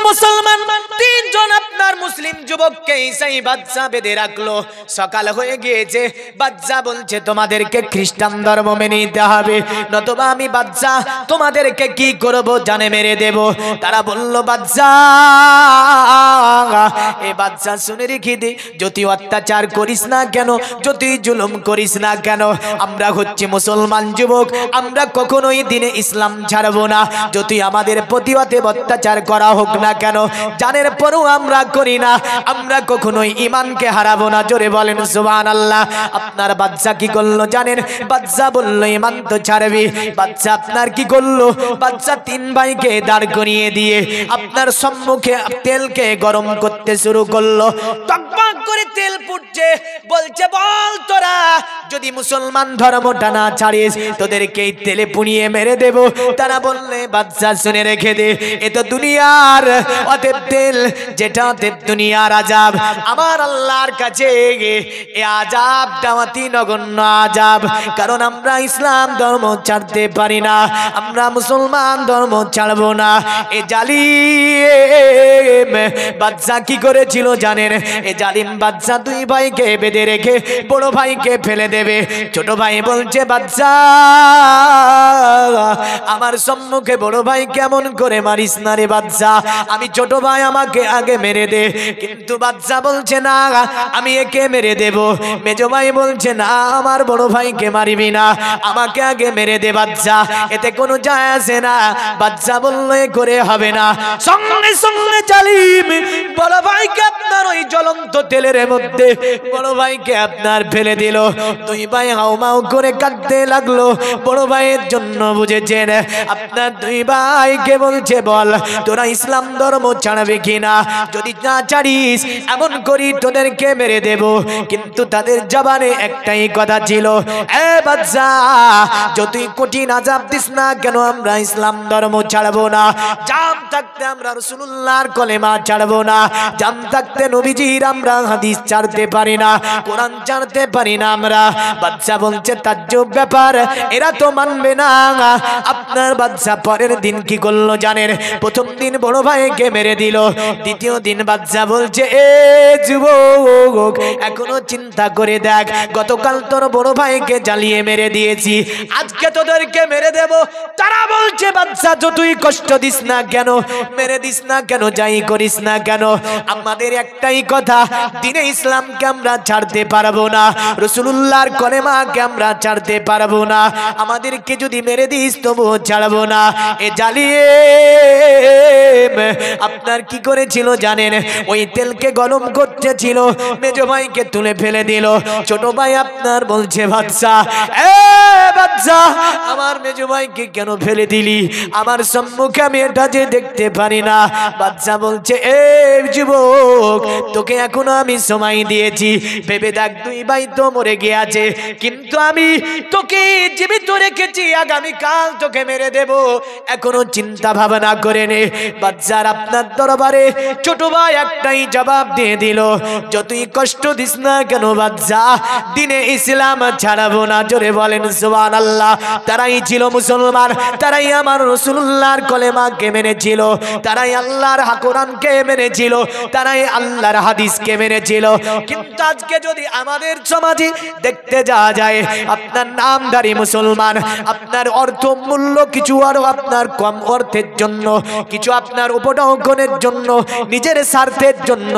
মুসলমান তিনজন আপনার মুসলিম যুবককে ঈসাই বাদশা বেঁধে রাখলো। সকাল হয়ে গিয়েছে, বাদশা বলছে তোমাদেরকে খ্রিস্টান ধর্ম মেনে নিতে হবে, নতুবা আমি বাদশা তোমাদেরকে কি করব, জানে মেরে দেব। তারা বলল বাদশা, এ বাদশা শুনে রেখে দে, যতই অত্যাচার করিস না কেন, যতই জুলুম করিস না কেন, আমরা হচ্ছে মুসলমান যুবক, আমরা কখনোই দিনে ইসলাম ছাড়বো না। যতই আমাদের প্রতিবাদে অত্যাচার করা হোক না কেন, জানের পরও আমরা করি না, আমরা কখনোই ঈমানকে হারাবো না। জোরে বলেন সুবহানাল্লাহ। আপনার বাদশা কি করলো জানেন? বাদশা বলল ঈমান তো ছাড়বি। বাদশা আপনার কি করলো? বাদশা তিন ভাইকে দাঁড় করিয়ে দিয়ে আপনার সম্মুখে তেলকে গরম করতে শুরু করলো। টকবক করে তেল ফুটছে, বলছে বল তোরা যদি মুসলমান ধর্মটা না ছাড়িস তোদেরকে এই তেলে পুড়িয়ে মেরে দেব। তারা বললে বাদশা শুনে রেখে দে, এ তো দুনিয়ার অতএব তেল, যেটা অতএব দুনিয়ার আযাব, আমার আল্লাহর কাছে এ আযাবটা অতি নগণ্য আযাব। কারণ আমরা ইসলাম ধর্ম ছাড়তে পারি না, আমরা মুসলমান ধর্ম ছাড়বো না। এ জালিম বাদশা কি করেছিল জানেন? এ জালিম বাদশা দুই ভাইকে বেঁধে রেখে বড় ভাইকে ফেলে দেবে। ছোট ভাই বলছে বাদশা আমার সম্মুখে বড় ভাই কেমন করে মারিস না রে বাদশা, আমি ছোট ভাই, আমাকে আগে মেরে দে। কিন্তু বাদশা বলছে না, আমি একে মেরে দেব। মেজ ভাই বলছে না, আমার বড় ভাইকে মারিবি না, আমাকে আগে মেরে দে বাদশা, এতে কোনো যায় আসে না। বাদশা বলল এ করে হবে না। সঙ্গে সঙ্গে জালিম বড় ভাইকে আপনার ওই জ্বলন্ত তেলের মধ্যে বড় ভাইকে আপনার ফেলে দিল। দুই ভাই হাউমাউ করে কাঁদতে লাগলো। বড় ভাইয়ের জন্য বুঝেছেন, আপনার দুই ভাইকে বলছে বল তোরা ইসলাম ধর্ম ছাড়বে কিনা, যদি না ছাড়িস এমন করি তোদেরকে মেরে দেব। কিন্তু তাদের জবানে একটাই কথা ছিল, এ বাদশা যতই কঠিন আযাব দিস না কেন, আমরা ইসলাম ধর্ম ছাড়বো না। জান থাকতে আমরা রাসূলুল্লাহর কলেমা ছাড়বো না, জান থাকতে নবীজির আমরা হাদিস ছাড়তে পারি না, কোরআন ছাড়তে পারি না আমরা। বাদশা বলছে তাজ্জব ব্যাপার, এরা তো মানবে না। আপনার বাদশা পরের দিন কি করলো জানেন? প্রথম দিন বড় ভাইকে মেরে দিল। দ্বিতীয় দিন বাদশা বলছে এ যুবক এখনো চিন্তা করে দেখ, গতকাল তোর বড় ভাইকে জ্বালিয়ে মেরে দিয়েছি, আজকে তোদেরকে মেরে দেব। তারা বলছে বাদশা যতই কষ্ট দিস না কেন, মেরে দিস না কেন, যাই করিস না কেন, আমাদের একটাই কথা, দিনে ইসলামকে আমরা ছাড়তে পারবো না, রাসূলুল্লাহর কলেমাকে আমরা ছাড়তে পারবো না, আমাদেরকে যদি মেরে দিস তবুও ছাড়বো না। এ জালিম আপনার কি করেছিল জানেন? ওই তেলকে গরম করতেছিল, মেজ ভাইকে তুলে ফেলে দিল। ছোট ভাই আপনার বলছে বাদশা, এ বাদশা আমার মেজ ভাইকে কেন ফেলে দিলি? আমার সম্মুখে আমি এটা যে দেখতে পারি না। বাদশা বলছে এ যুবক তোকে এখনো আমি সময় দিয়েছি, ভেবে দেখ দুই ভাই তো মরে গিয়েছে, কিন্তু আমি তোকে জীবিত রেখেছি, আগামী কাল তোকে মেরে দেব, এখনো চিন্তা ভাবনা করে নে। বাদশার আপনার দরবারে ছোট ভাই একটাই জবাব দিয়ে দিল, যতই কষ্ট দিস না কেন বাদশা, দিনে ইসলাম ছাড়বো না। জোরে বলেন সুবহানাল্লাহ। তারাই ছিল মুসলমান, তারাই আমার রাসূলুল্লাহর কলেমাকে মেনেছিল, তারাই আল্লাহর কোরআনকে মেনেছিল, তারাই আল্লাহর হাদিসকে মেনেছিল। কিন্তু আজকে যদি আমাদের সমাজে দেখতে যাওয়া যায়, আপনার নামধারী মুসলমান, আপনার অর্থ মূল্য কিছু আরো আপনার কম অর্থের জন্য, কিছু আপনার উপঢৌকনের জন্য, নিজের স্বার্থের জন্য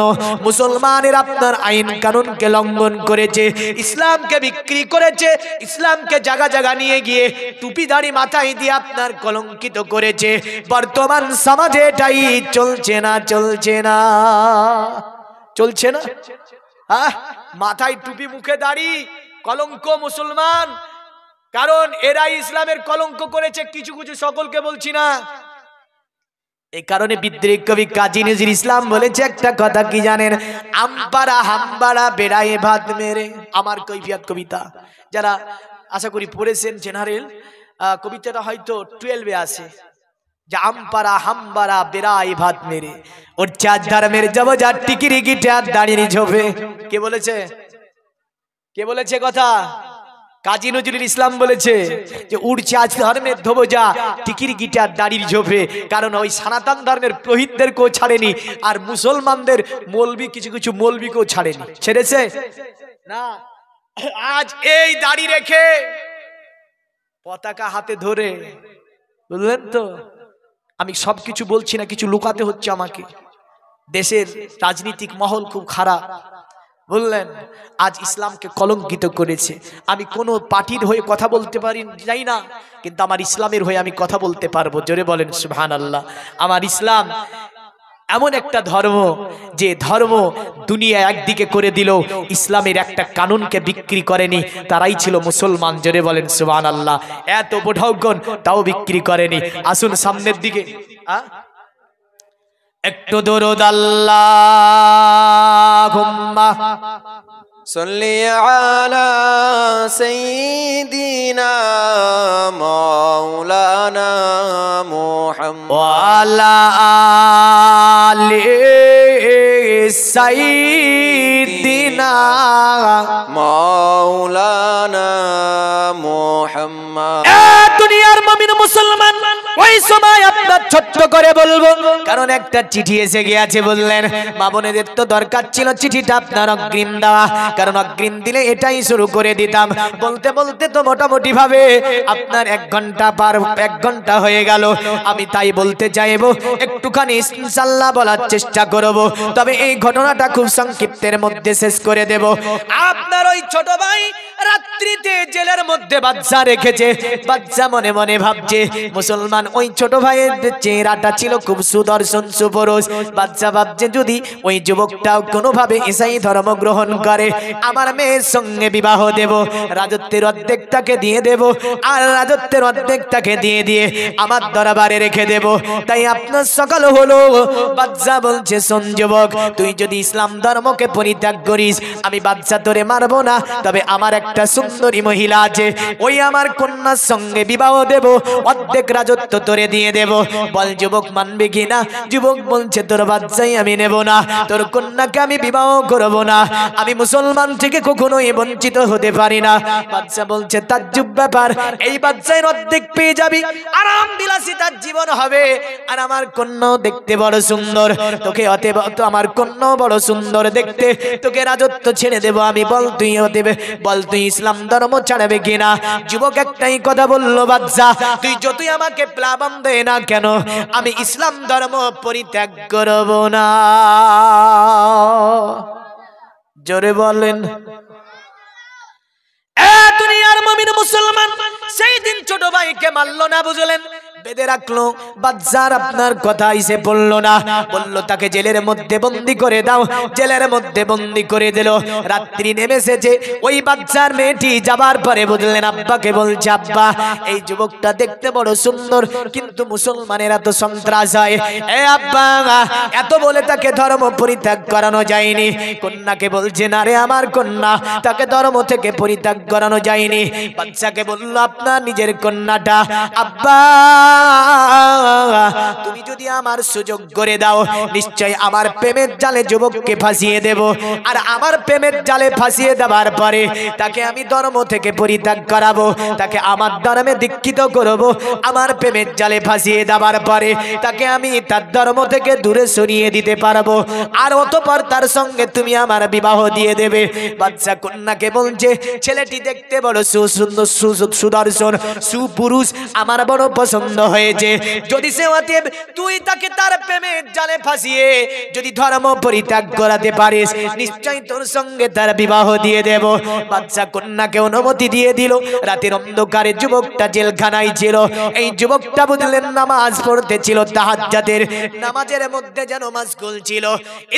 মুসলমানের আপনার আইন কানুনকে লঙ্ঘন করেছে, ইসলামকে বিক্রি করেছে, ইসলামকে জায়গা জায়গা নিয়ে গিয়ে টুপিদারি মাথায় দিয়ে আপনার কলঙ্কিত করেছে। বর্তমান সমাজে এটাই চলছে না, চলছে না, চলছে না। মাথায় টুপি, মুখে দাড়ি, কলঙ্ক মুসলমান, কারণ এরাই ইসলামের কলঙ্ক করেছে। কিছু কিছু, সকলকে বলছি না। এই কারণে বিদ্রোহী কবি কাজী নজরুল ইসলাম বলেছে একটা কথা, কি জানেন? আমপারা হামবাড়া বেড়ায় ভাত মেরে, আমার কৈফিয়ত কবিতা যারা আশা করি পড়েছেন জেনারেল, কবিতাটা হয়তো 12-এ আছে, যে আমপারা হামবাড়া বেড়ায় ভাত মেরে, ওর চার ধর্মের যাব যা টিকিরি গিটার দাঁড়িয়ে ঝোপে। কে বলেছে? কে বলেছে কথা? কাজী নজরুল ইসলাম বলেছে যে উড়ছে আজ ধর্মের ধ্বজা টিকির গিটার দাড়ির ঝোপে, কারণ ওই সনাতন ধর্মের পুরোহিতদেরকেও ছাড়েনি, আর মুসলমানদের মৌলবি কিছু কিছু মৌলবিকেও ছাড়েনি। ছেড়েছে না? আজ এই দাড়ি রেখে পতাকা হাতে ধরে, বুঝলেন তো, আমি সবকিছু বলছি না, কিছু লুকাতে হচ্ছে আমাকে। দেশের রাজনৈতিক মহল খুব খারাপ, বললেন আজ ইসলামকে কলঙ্কিত করেছে। আমি কোনো পার্টির হয়ে কথা বলতে পারি যাই না, কিন্তু আমার ইসলামের হয়ে আমি কথা বলতে পারবো। জোরে বলেন সুবহানাল্লাহ। আমার ইসলাম এমন একটা ধর্ম যে ধর্ম দুনিয়া একদিকে করে দিল, ইসলামের একটা কানুনকে বিক্রি করেনি, তারাই ছিল মুসলমান। জোরে বলেন সুবহানাল্লাহ। এত বড়গণ তাও বিক্রি করেনি। আসুন সামনের দিকে, একটু দরুদ আল্লাহুম্মা সাল্লি আলা সাইয়্যিদিনা মাওলানা মুহাম্মদ ওয়া আলা আলি সাইয়্যিদিনা মাওলানা মুহাম্মদ। দুনিয়ার মুমিন মুসলমান ওই সময় আপনার ছোট্ট করে বলবো, কারণ একটা চিঠি এসে গিয়েছে। বললেন মা বোনেদের তো দরকার ছিল চিঠিটা আপনার অগ্রিম দেওয়া, কারণ অগ্রিম দিলে এটাই শুরু করে দিতাম। বলতে বলতে তো মোটামুটি ভাবে আপনার 1 ঘন্টা হয়ে গেল। আমি তাই বলতে চাইবো, একটুখানি ইনশাআল্লাহ বলার চেষ্টা করব, তবে এই ঘটনাটা খুব সংক্ষিপ্তের মধ্যে শেষ করে দেব। আপনার ওই ছোট ভাই রাত্রিতে জেলের মধ্যে বাচ্চা রেখেছে। বাচ্চা মনে মনে ভাবছে, মুসলমান ওই ছোট ভাইয়ের চেহারাটা ছিল খুব সুদর্শন সুপুরুষ। বাচ্চা ভাবছে যদি ওই যুবকটাও কোনোভাবে ঈসাই ধর্ম গ্রহণ করে, আমার মেয়ের সঙ্গে বিবাহ দেব, রাজত্বের অর্ধেকটাকে দিয়ে দেব, আর রাজত্বের অর্ধেকটাকে দিয়ে দিয়ে আমার দরবারে রেখে দেব। তাই আপনার সকাল হলো। বাচ্চা বলছে, শোন যুবক, তুই যদি ইসলাম ধর্মকে পরিত্যাগ করিস, আমি বাচ্চা তোরে মারবো না, তবে আমার একটা সুন্দরী মহিলা আছে, ওই আমার কন্যার সঙ্গে বিবাহ দেব, অর্ধেক রাজত্ব তোরে দিয়ে দেব। বল যুবক মানবে কিনা? যুবক বলছে, তোর বাচ্চাই আমি নেব না, তোর কন্যাকে আমি বিবাহ করব না, আমি মুসলমান থেকে কখনোই বঞ্চিত হতে পারি না। বাচ্চা বলছে, তাজ্জুব ব্যাপার, এই বাচ্চার অর্ধেক পেয়ে যাবি, আরাম বিলাসী তার জীবন হবে, আর আমার কন্যাও দেখতে বড় সুন্দর, তোকে অতএব তো আমার কন্যাও বড় সুন্দর দেখতে, তোকে রাজত্ব ছেড়ে দেব আমি। বল তুই বল তুই ইসলাম ধর্ম ছাড়বে কিনা? যুবক একটাই কথা বললো, বাচ্চা তুই যতই আমাকে প্লাবন দে না কেন, আমি ইসলাম ধর্ম পরিত্যাগ করব না। জোরে বলেন। দুনিয়ার মুমিন মুসলমান সেই দিন ছোট ভাইকে মারলো না, বুঝলেন, বেঁধে রাখলো। বাচ্চার আপনার কথা এসে বললো না, বললো তাকে জেলের মধ্যে বন্দি করে দাও। জেলের মধ্যে বন্দি করে দিল। রাত্রি নেমে এসেছে। ওই বাচ্চার মেয়েটি যাবার পরে বুঝলেন আব্বাকে বলছে, আব্বা এই যুবকটা দেখতে বড় সুন্দর, কিন্তু মুসলমানেরা তো সন্ত্রাস হয়, এ আব্বা এত বলে তাকে ধর্ম পরিত্যাগ করানো যায়নি। কন্যাকে বলছে, না রে আমার কন্যা, তাকে ধর্ম থেকে পরিত্যাগ করানো যায়নি। বাচ্চাকে বলল, আপনার নিজের কন্যাটা, আব্বা তুমি যদি আমার সুযোগ করে দাও, নিশ্চয় আমার প্রেমের জালে যুবককে ফাঁসিয়ে দেব, আর আমার প্রেমের জালে ফাঁসিয়ে দেওয়ার পরে তাকে আমি ধর্ম থেকে পরিত্যাগ করাবো, তাকে আমার ধর্মে দীক্ষিত করব। আমার প্রেমের জালে ফাঁসিয়ে দেওয়ার পরে তাকে আমি তার ধর্ম থেকে দূরে সরিয়ে দিতে পারবো, আর অতঃপর তার সঙ্গে তুমি আমার বিবাহ দিয়ে দেবে। বাচ্চা কন্যাকে বলছে, ছেলেটি দেখতে বড় সুন্দর সুদর্শন সুপুরুষ, আমার বড় পছন্দ হয়েছে। যদি সে অতএব তুই তাকে তার প্রেমের জালে ফাঁসিয়ে যদি ধর্ম পরিত্যাগ করাতে পারিস, নিশ্চয় তোর সঙ্গে তার বিবাহ দিয়ে দেব। বাচ্চা কন্যাকে অনুমতি দিয়ে দিল। রাতের অন্ধকারে যুবকটা জেলখানায় ছিল। এই যুবকটা বুঝলেন নামাজ পড়তে ছিল, তাহাজ্জুদের নামাজের মধ্যে যেন মাশগুল ছিল।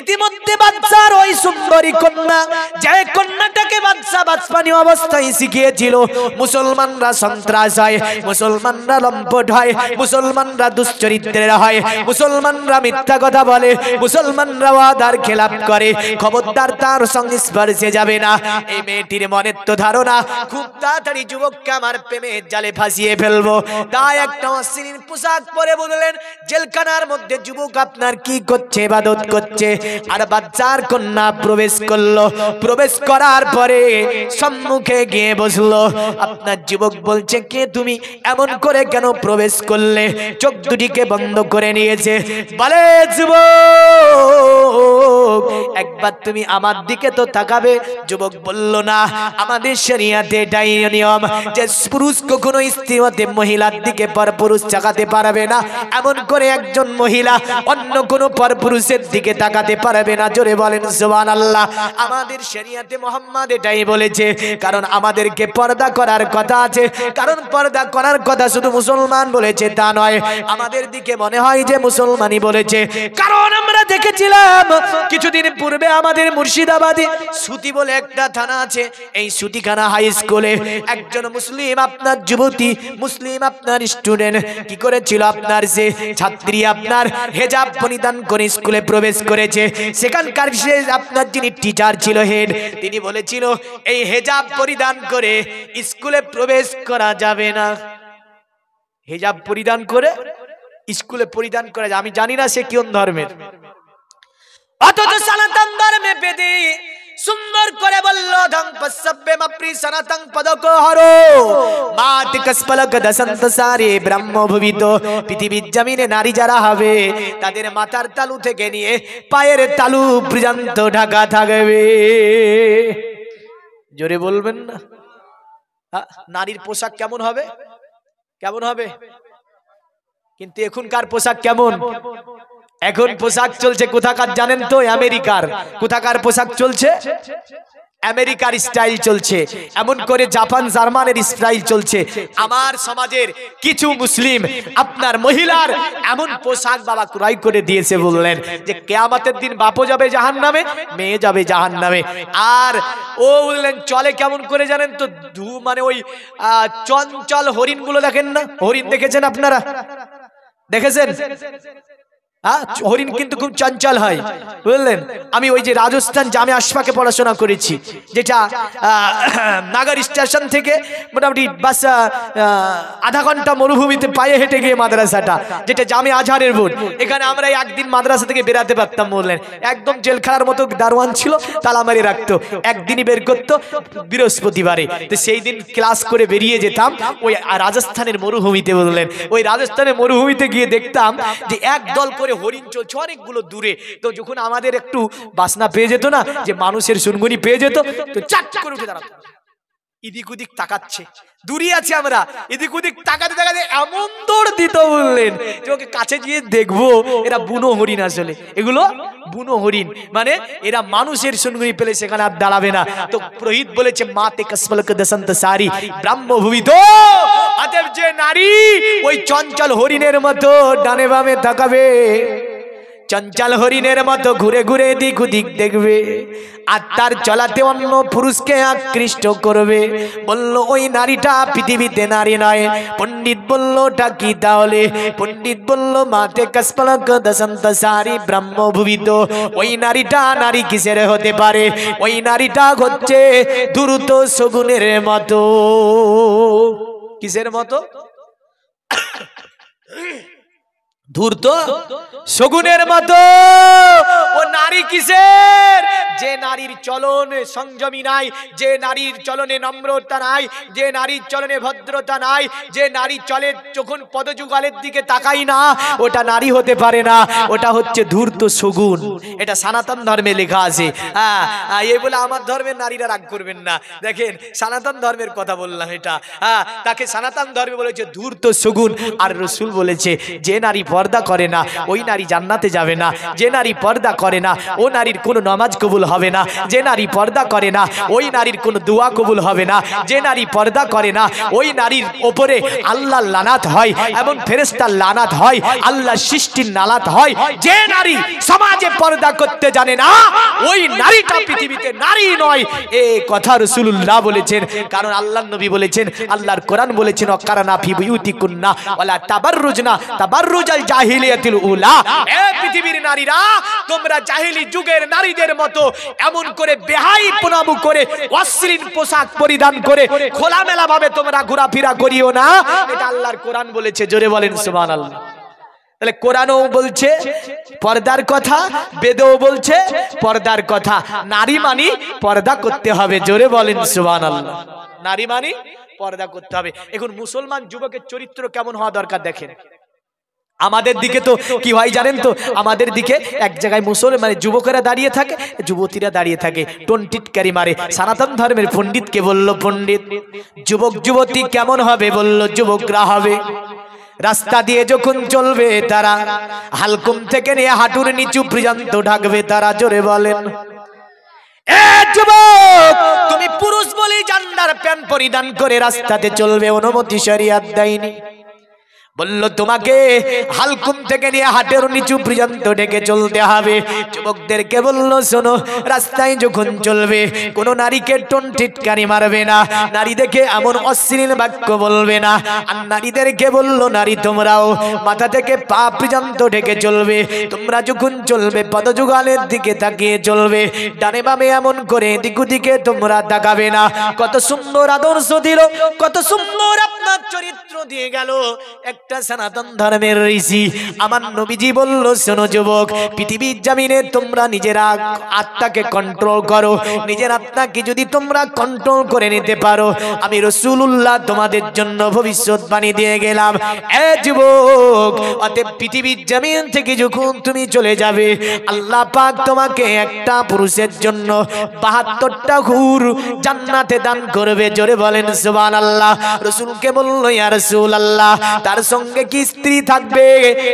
ইতিমধ্যে বাচ্চার ওই সুন্দরী কন্যা, যে কন্যাটাকে বাচ্চা বাচপানি অবস্থায় শিখিয়েছিল মুসলমানরা সন্ত্রাস হয়, মুসলমানরা লম্পট হয়, মুসলমানরা দুশ্চরিত্রের হয়, মুসলমানরা মিথ্যা কথা বলে, মুসলমানরা ওয়াদার খেলাপ করে, খবরদার তার সংস্পর্শে যাবে না। এই মেয়েটির মনের তো ধারণা খুব তাড়াতাড়ি যুবককে আমার প্রেমের জালে ফাঁসিয়ে ফেলবো, তাই একটা অশ্লীল পোশাক পরে বললেন জেলখানার মধ্যে যুবক আপনার কি করছে, ইবাদত করছে, আর বাচ্চার কন্যা প্রবেশ করলো। প্রবেশ করার পরে সম্মুখে গিয়ে বসলো। আপনার যুবক বলছে কে তুমি, এমন করে কেন প্রবেশ করলে? চোখ দুটিকে বন্ধ করে নিয়েছে। বলে যুবক একবার তুমি আমার দিকে তো তাকাবে। যুবক বলল না, আমাদের শরিয়াতে এটাই নিয়ম যে পুরুষ কখনো স্ত্রী হতে মহিলার দিকে পরপুরুষ তাকাতে পারবে না। এমন করে একজন মহিলা অন্য কোনো পরপুরুষের দিকে তাকাতে পারবে না। জোরে বলেন সুবহানাল্লাহ। আমাদের শরিয়াতে মুহাম্মদ এটাই বলেছে, কারণ আমাদেরকে পর্দা করার কথা আছে। কারণ পর্দা করার কথা শুধু মুসলমান বলেছে তা নয়, আমাদের দিকে মনে হয় যে মুসলমানই বলেছে। কারণ আমরা দেখেছিলাম কিছুদিন পূর্বে আমাদের মুর্শিদাবাদে সুতি বলে একটা থানা আছে, এই সুতিখানা হাই স্কুলে একজন মুসলিম আপনার যুবতী, মুসলিম আপনার স্টুডেন্ট কি করেছিল, আপনার সে ছাত্রী আপনার হেজাব পরিধান করে স্কুলে প্রবেশ করেছে। সেখানকার সে আপনার যিনি টিচার ছিল, হেড, তিনি বলেছিল এই হেজাব পরিধান করে স্কুলে প্রবেশ করা যাবে না। হেজাব পরিধান করে স্কুলে পরিধান করা যায়। আমি জানি না সে কোন ধর্মের, অথচ সনাতন ধর্মে বেদে সুন্দর করে বলল ধং পসব্বে মপ্রি সনাতন পদক হরো মাত কসপলক দসন্ত সারে ব্রহ্ম ভুবিত। পৃথিবীর জমিনে নারী যারা হবে তাদের মাথার তালু থেকে নিয়ে পায়ের তালু পর্যন্ত ঢাকা থাকবে। জোরে বলবেন না? নারীর পোশাক কেমন হবে? কেমন হবে? কিন্তু এখনকার পোশাক কেমন? এখন পোশাক চলছে কোথাকার জানেন তো? আমেরিকার। কোথাকার পোশাক চলছে? আমেরিকার স্টাইল চলছে, এমন করে জাপান জার্মানের স্টাইল চলছে। আমার সমাজের কিছু মুসলিম আপনার মহিলার এমন পোশাক বাবা ক্রয় করে দিয়েছে, বললেন যে কিয়ামতের দিন বাপও যাবে জাহান্নামে, মেয়ে যাবে জাহান্নামে। আর ও বললেন চলে কেমন করে জানেন তো? মানে ওই চঞ্চল হরিণগুলো দেখেন না? হরিণ দেখেছেন আপনারা? দেখেছেন? হরিণ কিন্তু খুব চঞ্চল হয়, বুঝলেন? আমি ওই যে রাজস্থান জামে আশফাকে পড়াশোনা করেছি, যেটা নাগর স্টেশন থেকে মোটামুটি বাস আধা ঘন্টা মরুভূমিতে পায়ে হেঁটে গিয়ে মাদ্রাসাটা, যেটা জামে আজহারের বোর্ড। এখানে আমরা একদিন মাদ্রাসা থেকে বেরাতে পারতাম, বললেন একদম জেলখানার মতো দারোয়ান ছিল, তালা মারি রাখতো, একদিনই বের করতো বৃহস্পতিবারে। তো সেই দিন ক্লাস করে বেরিয়ে যেতাম ওই রাজস্থানের মরুভূমিতে, বললেন ওই রাজস্থানের মরুভূমিতে গিয়ে দেখতাম যে একদল করে হরিণ চলছে অনেকগুলো দূরে। তো যখন আমাদের একটু বাসনা পেয়ে যেত না, যে মানুষের সুনগুনি পেয়ে যেত, তো চাট করে উঠে দাঁড়াতো, এদিক ওদিক তাকাচ্ছে, দূরে আছে আমরা, এদিক ওদিক তাকাতে তাকাতে এমন দৌড় দিত, বললেন যে ওকে কাছে গিয়ে দেখবো এরা বুনো হরিণ। আসলে এগুলো বুনো হরিণ, মানে এরা মানুষের সুনগুনি পেলে সেখানে আর দাঁড়াবে না। তো পুরোহিত বলেছে মাতে কসপলক দসন্ত সারি ব্রহ্মভুবিত। অতএব যে নারী ওই চঞ্চল হরিণের মতো ডানে বামে তাকাবে, চঞ্চল হরিণের মতো ঘুরে ঘুরে এদিক ওদিক দেখবে, আর তার চলাতে অন্য পুরুষকে আকৃষ্ট করবে, বলল ওই নারীটা পৃথিবীতে নারী নয়। পণ্ডিত বলল ওটা কি তাহলে? পণ্ডিত বলল মাতে কসপলক দসন্ত সারি ব্রহ্মভুবিত। ওই নারীটা নারী কিসের হতে পারে? ওই নারীটা হচ্ছে দ্রুত শগুনের মতো। কিসের মতো? ধূর্ত শগুনের মতো। ও নারী কিসের? যে নারীর চলনে সংযমী নাই, যে নারীর চলনে নম্রতা নাই, যে নারীর চলনে ভদ্রতা নাই, যে নারী চলে যখন পদযুগলের দিকে তাকাই না, ওটা নারী হতে পারে না, ওটা হচ্ছে ধূর্ত শগুন। এটা সনাতন ধর্মে লেখা আছে। এই বলে আমার ধর্মের নারীরা রাগ করবেন না, দেখেন সনাতন ধর্মের কথা বললাম এটা। তাকে সনাতন ধর্মে বলেছে ধূর্ত শগুন। আর রসুল বলেছে যে নারী পর্দা করে না ওই নারী জান্নাতে যাবে না, যে নারী পর্দা করে না ও নারীর কোনো নামাজ কবুল হবে না, যে নারী পর্দা করে না ওই নারীর কোনো দোয়া কবুল হবে না, যে নারী পর্দা করে না ওই নারীর ওপরে আল্লাহর লানাত হয় এবং ফেরেশতার লানাত হয়, আল্লাহর সৃষ্টির লানাত হয়। যে নারী সমাজে পর্দা করতে জানে না, ওই নারীটা পৃথিবীতে নারী নয়। এই কথা রাসূলুল্লাহ বলেছেন। কারণ আল্লাহর নবী বলেছেন, আল্লাহর কোরআন বলেছেন, ওয়াকারনা ফি বুয়ুতিকুন্না ওয়ালা তাবাররুজনা তাবাররুজাল জাহিলিয়াতিল উলা। এ পৃথিবীর নারীরা, তোমরা জাহিলি যুগের নারীদের মতো এমন করে বেহাইপনা করে অশ্লীল পোশাক পরিধান করে খোলামেলা ভাবে তোমরা ঘোরাফেরা করিও না। এটা আল্লাহর কোরআন বলেছে। জোরে বলেন সুবহানাল্লাহ। তাহলে কোরআনও বলছে পর্দার কথা, বেদও বলছে পর্দার কথা। নারী মানি পর্দা করতে হবে। জোরে বলেন সুবহানাল্লাহ। নারী মানি পর্দা করতে হবে। এখন মুসলমান যুবকের চরিত্র কেমন হওয়া দরকার দেখেন। আমাদের দিকে তো কি হয় জানেন তো, আমাদের দিকে এক জায়গায় মুসলমান যুবকেরা দাঁড়িয়ে থাকে, যুবতীরা দাঁড়িয়ে থাকে, টনটিটকারি মারে। সনাতন ধর্মের পণ্ডিতকে বলল, পণ্ডিত যুবক যুবতী কেমন হবে? বলল যুবকরা হবে। রাস্তা দিয়ে যখন চলবে তারা হালকুম থেকে নিয়ে হাঁটুর নিচু পর্যন্ত ঢাকবে তারা। জোরে বলেন। এ যুবক, তুমি পুরুষ বলে জান্ডার প্যান্ট পরিধান করে রাস্তাতে চলবে, অনুমতি শরীয়ত দেয়নি। বলল তোমাকে হালকুম থেকে নিয়ে হাটের নিচু পর্যন্ত ঢেকে চলতে হবে। যুবকদেরকে বলল, শোনো, রাস্তায় যখন চলবে কোনো নারীকে টনটিটকারি মারবে না, নারী দেখে এমন অশ্লীল বাক্য বলবে না। আর নারীদেরকে বলল, নারী তোমরাও মাথা থেকে পা পর্যন্ত ঢেকে চলবে। তোমরা যখন চলবে পদযুগলের দিকে তাকিয়ে চলবে, ডানে বামে এমন করে এদিক ওদিকে তোমরা তাকাবে না। কত সুন্দর আদর্শ দিল, কত সুন্দর আপনার চরিত্র দিয়ে গেল একটা সনাতন ধর্মের ঋষি। আমার নবীজি বলল, শোনো যুবক, পৃথিবীর জমিনে তোমরা নিজের আত্মাকে কন্ট্রোল করো। নিজের আত্মাকে যদি তোমরা কন্ট্রোল করে নিতে পারো, আমি রাসূলুল্লাহ তোমাদের জন্য ভবিষ্যৎবাণী দিয়ে গেলাম। এ যুবক, অতএব পৃথিবীর জমিন থেকে যখন তুমি চলে যাবে, আল্লাহ পাক তোমাকে একটা পুরুষের জন্য ৭২টা হুর জান্নাতে দান করবে। জোরে বলেন সুবহানাল্লাহ। রাসূলকে বলল, ইয়া রাসূলুল্লাহ, তার সঙ্গে কি স্ত্রী থাকবে?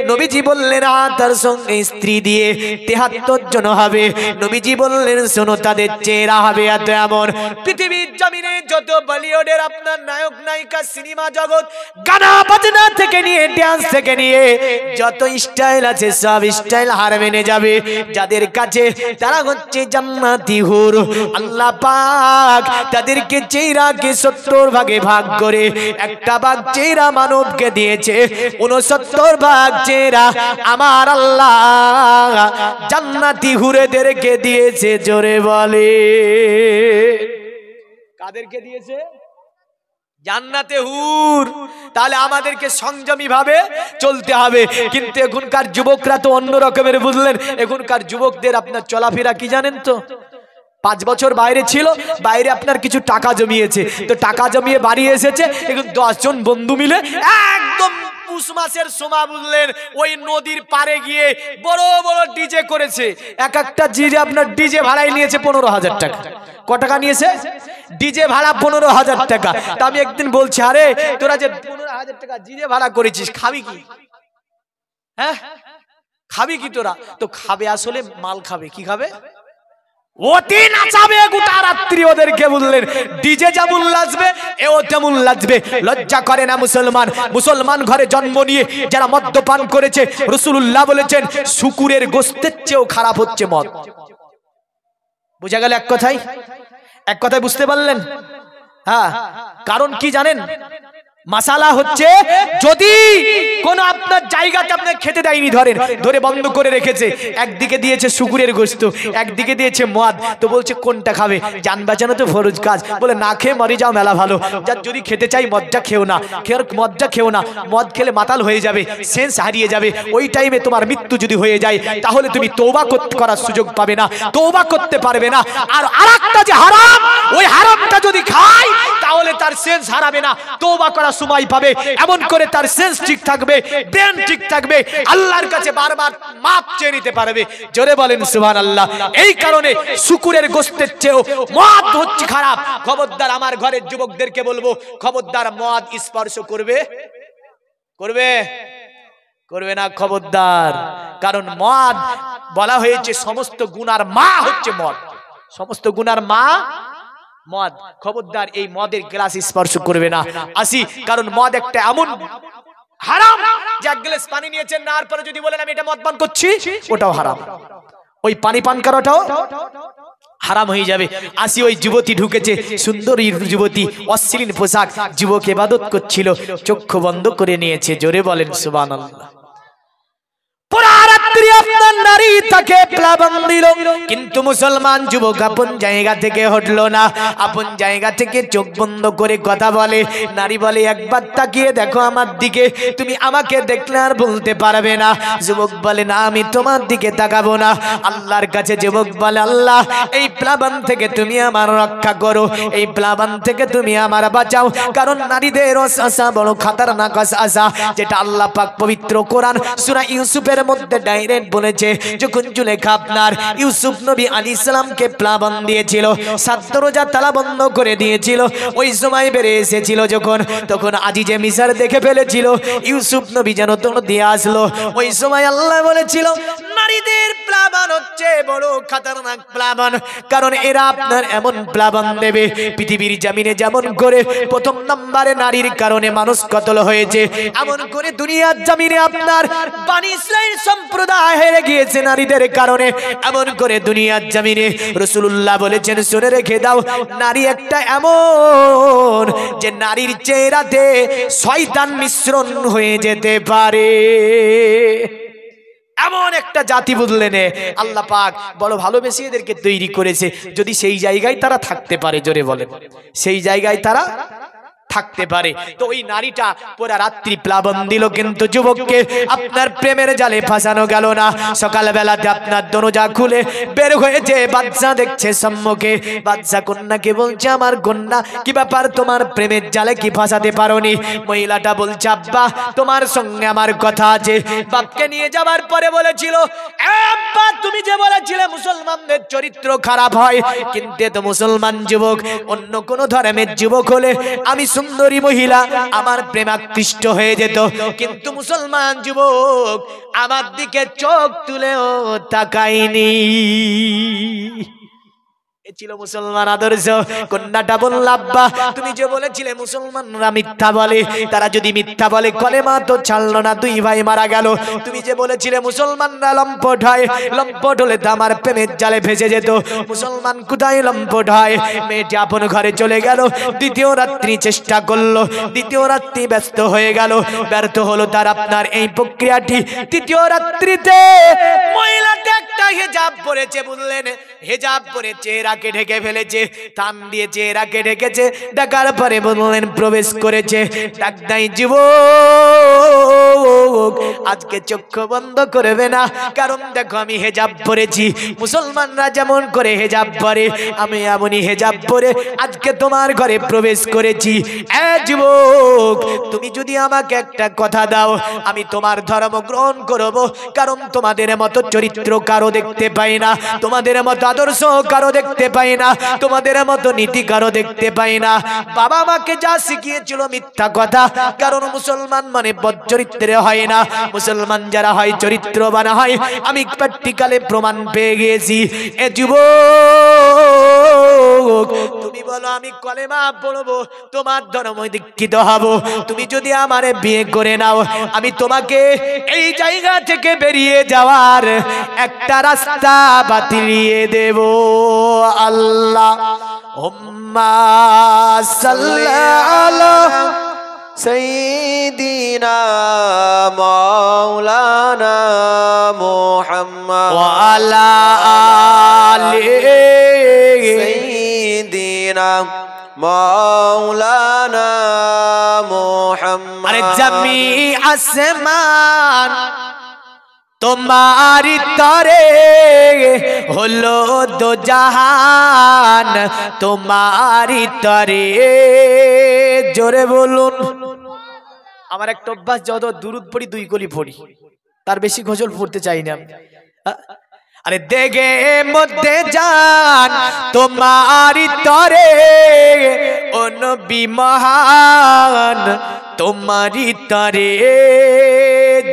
নবীজি বললেন, তার সঙ্গে স্ত্রী দিয়ে ৭৩ জন হবে। নবীজি বললেন, শোনো, তাদের চেহারা হবে এত এমন, পৃথিবীর জমিনে যত বলিউডের আপনার নায়ক নায়িকা, সিনেমা জগৎ, গানা বাজনা থেকে নিয়ে ডান্স থেকে নিয়ে যত স্টাইল আছে সব স্টাইল হার মেনে যাবে যাদের কাছে। তারা হচ্ছে জান্নাতি হুর। আল্লাহ পাক তাদেরকে চেহারাকে ৭০ ভাগে ভাগ করে একটা ভাগ চেহারা মানবকে দিয়েছে, ৬৯ ভাগ চেহারা আমার আল্লাহ জান্নাতি হুরেদেরকে দিয়েছে। জোরে বলে, কাদেরকে দিয়েছে? জান্নাতে হুর। তাহলে আমাদেরকে সংযমী ভাবে চলতে হবে। কিন্তু এখনকার যুবকরা তো অন্য রকমের, বুঝলেন? এখনকার যুবকদের আপনার চলাফেরা কি জানেন তো? ৫ বছর বাইরে ছিল, বাইরে আপনার কিছু টাকা জমিয়েছে, তো টাকা জমিয়ে বাড়ি এসেছে। এখন ১০ জন বন্ধু মিলে একদম পুষ মাসের সময়, বুঝলেন, ওই নদীর পারে গিয়ে বড় বড় ডিজে করেছে। এক একটা ডিজে আপনার ডিজে ভাড়াই নিয়েছে ১৫,০০০ টাকা। ক টাকা নিয়েছে? ডিজে ভাড়া ১৫,০০০ টাকা। তা আমি একদিন বলছি, আরে তোরা যে ১৫,০০০ টাকা ডিজে ভাড়া করেছিস, খাবি কি? হ্যাঁ, খাবি কি তোরা? তো খাবে আসলে মাল খাবে। কি খাবে? ওতে নাচাবে গোটা রাত্রি ওদেরকে, বললেন ডিজে যেমন লাজবে এও তেমন লাজবে। লজ্জা করে না মুসলমান? মুসলমান ঘরে জন্ম নিয়ে যারা মদ্যপান করেছে, রাসূলুল্লাহ বলেছেন শুকুরের গোশতের চেয়েও খারাপ হচ্ছে মদ। বুঝা গেল? এক কথায় বুঝতে পারলেন? হ্যাঁ, কারণ কি জানেন? মাসালা হচ্ছে, যদি কোন আপনার জায়গাতে আপনি খেতে দেয়নি, ধরে বন্ধ করে রেখেছে, একদিকে দিয়েছে শুকুরের গোশত, একদিকে দিয়েছে মদ, তো বলছে কোনটা খাবে? জান বাঁচানো তো ফরজ কাজ, বলে না খেয়ে মরে যাও মেলা ভালো। যার যদি খেতে চাই মদটা খেও না, মদটা খেও না। মদ খেলে মাতাল হয়ে যাবে, সেন্স হারিয়ে যাবে। ওই টাইমে তোমার মৃত্যু যদি হয়ে যায়, তাহলে তুমি তওবা করার সুযোগ পাবে না, তওবা করতে পারবে না। আর আরেকটা যে হারাম, ওই হারামটা যদি খায়, তাহলে তার সেন্স হারাবে না, তওবা করার সময় পাবে। এমন করে তার সেন্স ঠিক থাকবে, ব্রেন ঠিক থাকবে, আল্লাহর কাছে বারবার মাপ চেয়ে নিতে পারবে। জোরে বলেন সুবহানাল্লাহ। এই কারণে শুকুরের গোশতের চেয়েও মদ হচ্ছে খারাপ। খবরদার, আমার ঘরের যুবকদেরকে বলবো, খবরদার মদ স্পর্শ করবে না, খবরদার। কারণ মদ বলা হয়েছে সমস্ত গুনার মা হচ্ছে মদ, সমস্ত গুনার মা মদ। খবরদার এই মদের গ্লাস স্পর্শ করবে না। আসি, কারণ মদ একটা এমন হারাম। যে এক গ্লাস পানি নিয়েছেন না, পরে যদি বলেন আমি এটা মদ পান করছি, ওটাও হারাম। ওই পানি পান করাটাও হারাম হয়ে যাবে। আসি ওই যুবতী ঢুকেছে, সুন্দরী যুবতী, অশ্লীল পোশাক, যুবক ইবাদত করছিল, চক্ষু বন্ধ করে নিয়েছে। জোরে বলেন সুবহানাল্লাহ। আপনার নারী তাকে প্লাবন দিল, কিন্তু মুসলমান যুবক আপন জায়গা থেকে হটলো না, আপন জায়গা থেকে চোখ বন্ধ করে কথা বলে। নারী বলে একবার তাকিয়ে দেখো আমার দিকে, তুমি আমাকে দেখলে আর বলতে পারবে না। যুবক বলে না, আমি তোমার দিকে তাকাবো না। আল্লাহর কাছে যুবক বলে, আল্লাহ এই প্লাবন থেকে তুমি আমার রক্ষা করো, এই প্লাবন থেকে তুমি আমার বাঁচাও। কারণ নারীদের ওয়াসওয়াসা বড় খতরনাক ওয়াসওয়াসা, যেটা আল্লাহ পাক পবিত্র কোরআন সূরা ইউসুফের মধ্যে ডাইরেক্ট বলেছে। যখন জুলেখা আপনার ইউসুফ নবী আলাইহিস সালামকে প্লাবন দিয়েছিল, 7 দরজা তালা বন্ধ করে দিয়েছিল, ওই সময় বেড়ে এসেছিল যখন, তখন আজিজে মিসর দেখে ফেলেছিল ইউসুফ নবী যেন তোর দিয়ে আসলো। ওই সময় আল্লাহ বলেছিল নারীদের প্লাবন হচ্ছে বড় খতরনাক প্লাবন, কারণ এরা আপনার এমন প্লাবন দেবে পৃথিবীর জমিনে যেমন করে প্রথম নম্বরে নারীর কারণে মানুষ কতল হয়েছে, এমন করে দুনিয়ার জমিনে আপনার বনি ইসরাইল সম্প্রদায় হেরে গিয়েছে নারীদের কারণে। এমন করে দুনিয়ার জমিনে রাসূলুল্লাহ বলেছেন, শুনে রেখে দাও, নারী একটা এমন যে নারীর চেহারাতে শয়তান মিশ্রণ হয়ে যেতে পারে। এমন একটা জাতি বুঝলেন আল্লাহ পাক বড় ভালোবেসে এদেরকে তৈরি করেছে, যদি সেই জায়গায় তারা থাকতে পারে। জোরে বলেন, সেই জায়গায় তারা থাকতে পারে। তো ওই নারীটা পুরা রাত্রি প্লাবন দিল, কিন্তু যুবককে আপনার প্রেমের জালে ফাঁসানো গেল না। সকালবেলাতে আপনার দরজা খুলে বের হয়েছে, বাদশা দেখছে সম্মুখে। বাদশা কন্যাকে বলছে, আমার কন্যা কি ব্যাপার, তোমার প্রেমের জালে কি ফাঁসাতে পারোনি? মহিলাটা বলছে, আব্বা তোমার সঙ্গে আমার কথা আছে। বাপকে নিয়ে যাবার পরে বলেছিল, আব্বা তুমি যে বলেছিলে মুসলমানদের চরিত্র খারাপ হয়, কিন্তু তো মুসলমান যুবক, অন্য কোন ধর্মের যুবক হলে আমি সুন্দরী মহিলা আমার প্রেমাকৃষ্ট হয়ে যেত, কিন্তু মুসলমান যুবক আমার দিকে চোখ তুলেও তাকায়নি। ছিল মুসলমান আদর্শ। কন্যাটা বলল, আব্বা তুমি যে বলেছিলে মুসলমানরা মিথ্যা বলে, তারা যদি মিথ্যা বলে কলেমা তো ছাড়লো না, 2 ভাই মারা গেল। তুমি যে বলেছিলে মুসলমানরা লম্পট হয়, লম্পট হলে তো আমার প্রেমের জালে ভেসে যেত। মুসলমান কোথায় লম্পট হয়? মেয়েটি আপন ঘরে চলে গেল। দ্বিতীয় রাত্রি চেষ্টা করলো, দ্বিতীয় রাত্রি ব্যস্ত হয়ে গেল, ব্যর্থ হলো তার আপনার এই প্রক্রিয়াটি। তৃতীয় রাত্রিতে মহিলাটা একটা হিজাব পরেছে, বুঝলেন, হিজাব পরে চেহারাকে ঢেকে ফেলেছে, থান দিয়ে চেহারাকে ঢেকেছে। ডাকার পরে বললেন প্রবেশ করেছে। ডাকদাই যুবক আজকে চক্ষু বন্ধ করবে না, কারণ দেখো আমি হেজাব পরেছি। মুসলমানরা যেমন করে হেজাব পরে, আমি এমনই হেজাব পরে আজকে তোমার ঘরে প্রবেশ করেছি। এ যুবক তুমি যদি আমাকে একটা কথা দাও, আমি তোমার ধর্ম গ্রহণ করব, কারণ তোমাদের মতো চরিত্র কারো দেখতে পাই না, তোমাদের মতো আদর্শ কারো দেখতে পাই না, তোমাদের মতো নীতি কারো দেখতে পাই না। বাবা মাকে যা শিখিয়েছিল মিথ্যা কথা, কারণ মুসলমান মানে বদচরিত্রে হয় না, মুসলমান যারা হয় চরিত্রবান হয়। আমি প্র্যাকটিক্যালে প্রমাণ পেয়ে গিয়েছি। এ যুবক তুমি বলো আমি কলেমা পড়বো, তোমার ধর্ম দীক্ষিত হব, তুমি যদি আমারে বিয়ে করে নাও, আমি তোমাকে এই জায়গা থেকে বেরিয়ে যাওয়ার একটা রাস্তা বাতলিয়ে দেব। আল্লাহ হুম্মা সাল্লাল্লাহু سيدنا مولانا محمد وعلى آله سيدنا مولانا محمد। अरे जमी आसमान তোমারি তরে হলো দো জাহান, তোমারি তরে। জোরে বলুন। আমার একটা অভ্যাস, যত দুরুদ পড়ি 2 কলি পড়ি, তার বেশি গজল পড়তে চাই না। আরে দেগে মধ্যে জান তোমারি তরে, ও নবী মহান তোমারি তরে।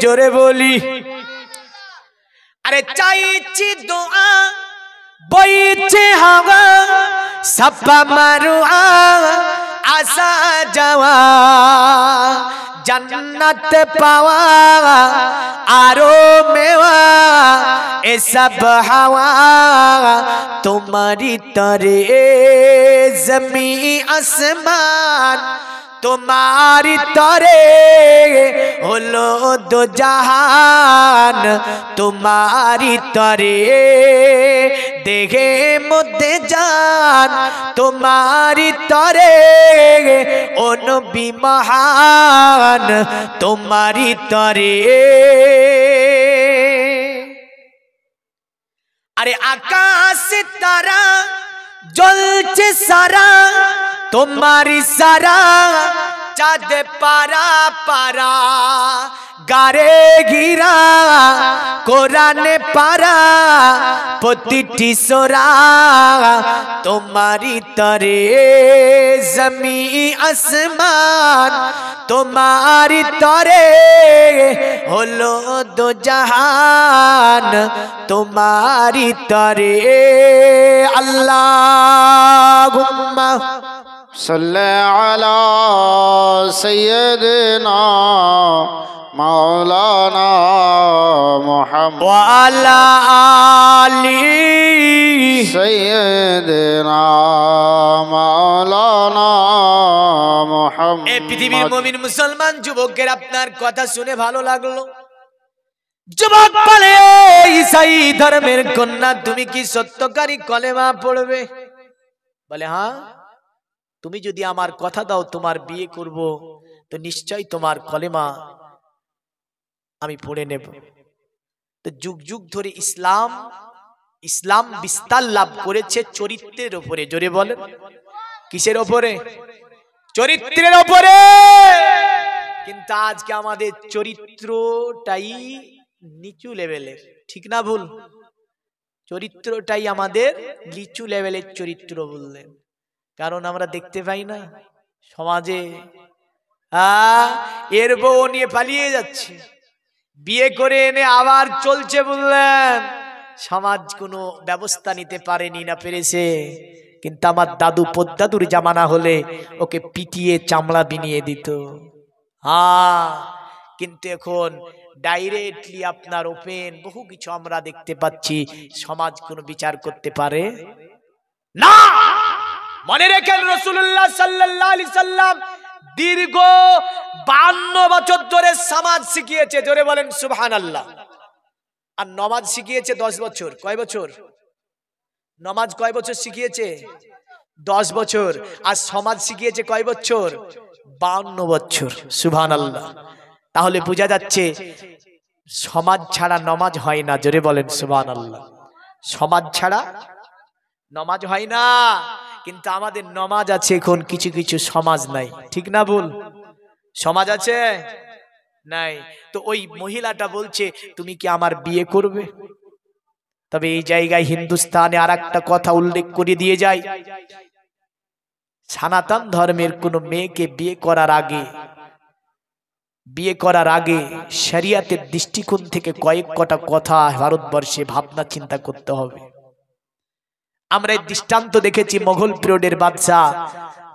জোরে বলি। আরে চাইছি দোয়া বইছে হাওয়া, সাপা মারুয়া আসা যাওয়া, जन्नत पावा आरो मेवा ए सब हवा तुम्हारी तरे जमी आसमान तुम्हारी तरे होलो दो जहान तुम्हारी तरे देखे मुद्दे जान तुम्हारी तरे ओ नबी महान तुम्हारी तरे अरे आकाश तारा जलছে सारा तुम्हारी सारा चाँद पारा पारा गारे गिरा कोराने पारा प्रतिटी सोरा तुम्हारी तरे जमी आसमान तुम्हारी तरे होलो दो जहान तुम्हारी तरे अल्लाहुम्मा सल्ले अला सय्यदना मौलाना मुहम्मद व अला आली सय्यदना मौलाना मुहम्मद। ए पृথিবীর মুমিন মুসলমান যুবকের আপনার কথা শুনে ভালো লাগলো। যুবক বলে ঈসাই ধর্মের কন্যা তুমি কি সত্যকারী কলেমা পড়বে? বলে হ্যাঁ, তুমি যদি আমার কথা দাও তোমার বিয়ে করব তো নিশ্চয়ই তোমার কলেমা আমি পড়ে নেব। তো যুগ যুগ ধরে ইসলাম বিস্তার লাভ করেছে চরিত্রের উপরে। জোরে বলেন কিসের উপরে? চরিত্রের উপরে। কিন্তু আজকে আমাদের চরিত্রটাই নিচু লেভেলের, ঠিক না ভুল? চরিত্রটাই আমাদের নিচু লেভেলের চরিত্র বললেন, কারণ আমরা দেখতে পাই না সমাজে এর বউ নিয়ে পালিয়ে যাচ্ছে, বিয়ে করে এনে আবার চলছে বললেন। সমাজ কোনো ব্যবস্থা নিতে পারেনি না পেরেছে। কিন্তু আমার দাদু পদ্দাদুর জামানা হলে ওকে পিটিয়ে চামড়া বিনিয়ে দিত। কিন্তু এখন ডাইরেক্টলি আপনার ওপেন বহু কিছু আমরা দেখতে পাচ্ছি। সমাজ কোনো বিচার করতে পারে না। মনে রেখেন রাসূলুল্লাহ সাল্লাল্লাহু আলাইহি সাল্লাম দীর্ঘ 52 বছর ধরে সমাজ শিখিয়েছে। জোরে বলেন সুবহানাল্লাহ। আর নামাজ শিখিয়েছে 10 বছর। কয় বছর? নামাজ কয় বছর শিখিয়েছে? 10 বছর। আর সমাজ শিখিয়েছে কয় বছর? 52 বছর। সুবহানাল্লাহ। তাহলে বোঝা যাচ্ছে সমাজ ছাড়া নামাজ হয় না। জোরে বলেন সুবহানাল্লাহ। সমাজ ছাড়া নামাজ হয় না। কিন্তু আমাদের নামাজ আছে, এখন কিছু কিছু সমাজ নাই, ঠিক না ভুল? সমাজ আছে নাই। তো ওই মহিলাটা বলছে তুমি কি আমার বিয়ে করবে? তবে এই জায়গায় হিন্দুস্তানে আর একটা কথা উল্লেখ করে দিয়ে যায়, সনাতন ধর্মের কোন মেয়েকে বিয়ে করার আগে শরিয়তের দৃষ্টিকোণ থেকে কয়েক কটা কথা ভারতবর্ষে ভাবনা চিন্তা করতে হবে। আমরা এই দৃষ্টান্ত দেখেছি মোগল পিরিয়ডের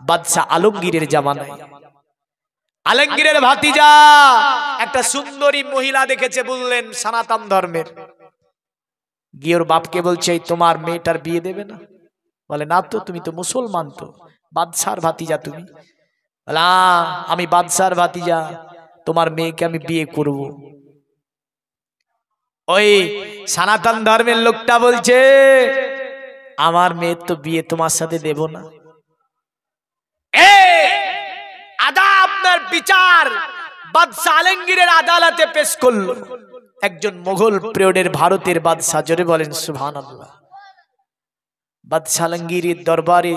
বাদশা আলমগীরের জামানায়। আলমগীরের ভাতিজা একটা সুন্দরী মহিলা দেখেছে বললেন সনাতন ধর্মের। গিয়ে ওর বাপকে বলছে তোমার মেয়েটার বিয়ে দেবে না? বলে না তো, তুমি তো মুসলমান, তো বাদশার ভাতিজা তুমি। বলে আমি বাদশার ভাতিজা, তোমার মেয়েকে আমি বিয়ে করব। ওই সনাতন ধর্মের লোকটা বলছে আমার মেয়ের তো বিয়ে তোমার সাথে দেব না। আপনার বিচার বাদশা আলমগীরের আদালতে পেশ করলো একজন মোগল পিরিয়ডের ভারতের বাদশা। জোরে বলেন সুবহানাল্লাহ। বাদশা আলমগীরের দরবারে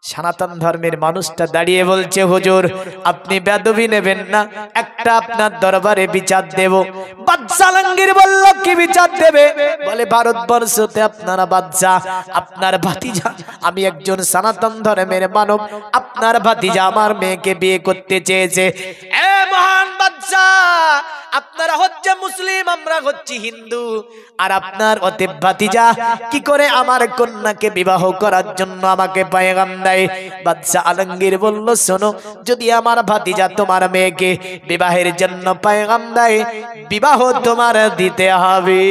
সনাতন ধর্মের মানুষটা দাঁড়িয়ে বলছে হুজুর আপনি বেদবি নেবেন না, একটা আপনার দরবারে বিচার দেব। বাদশা আলমগীর বলল কি বিচার দেবে? বলে ভারতবর্ষতে আপনারা বাদশা, আপনার ভাতিজা, আমি একজন সনাতন ধর্মের মানব, আপনার ভাতিজা আমার মেয়েকে বিয়ে করতে চেয়েছে। এ মহান বাদশা বাদশা, আপনারা হচ্ছে মুসলিম, আমরা হচ্ছি হিন্দু, আর আপনার অতএব ভাতিজা কি করে আমার কন্যাকে বিবাহ করার জন্য আমাকে পয়গাম দেয়? বাদশা আলমগীর বলল, শোনো, যদি আমার ভাতিজা তোমার মেয়েকে বিবাহের জন্য পয়গাম দেয়, বিবাহ তোমার দিতে হবে।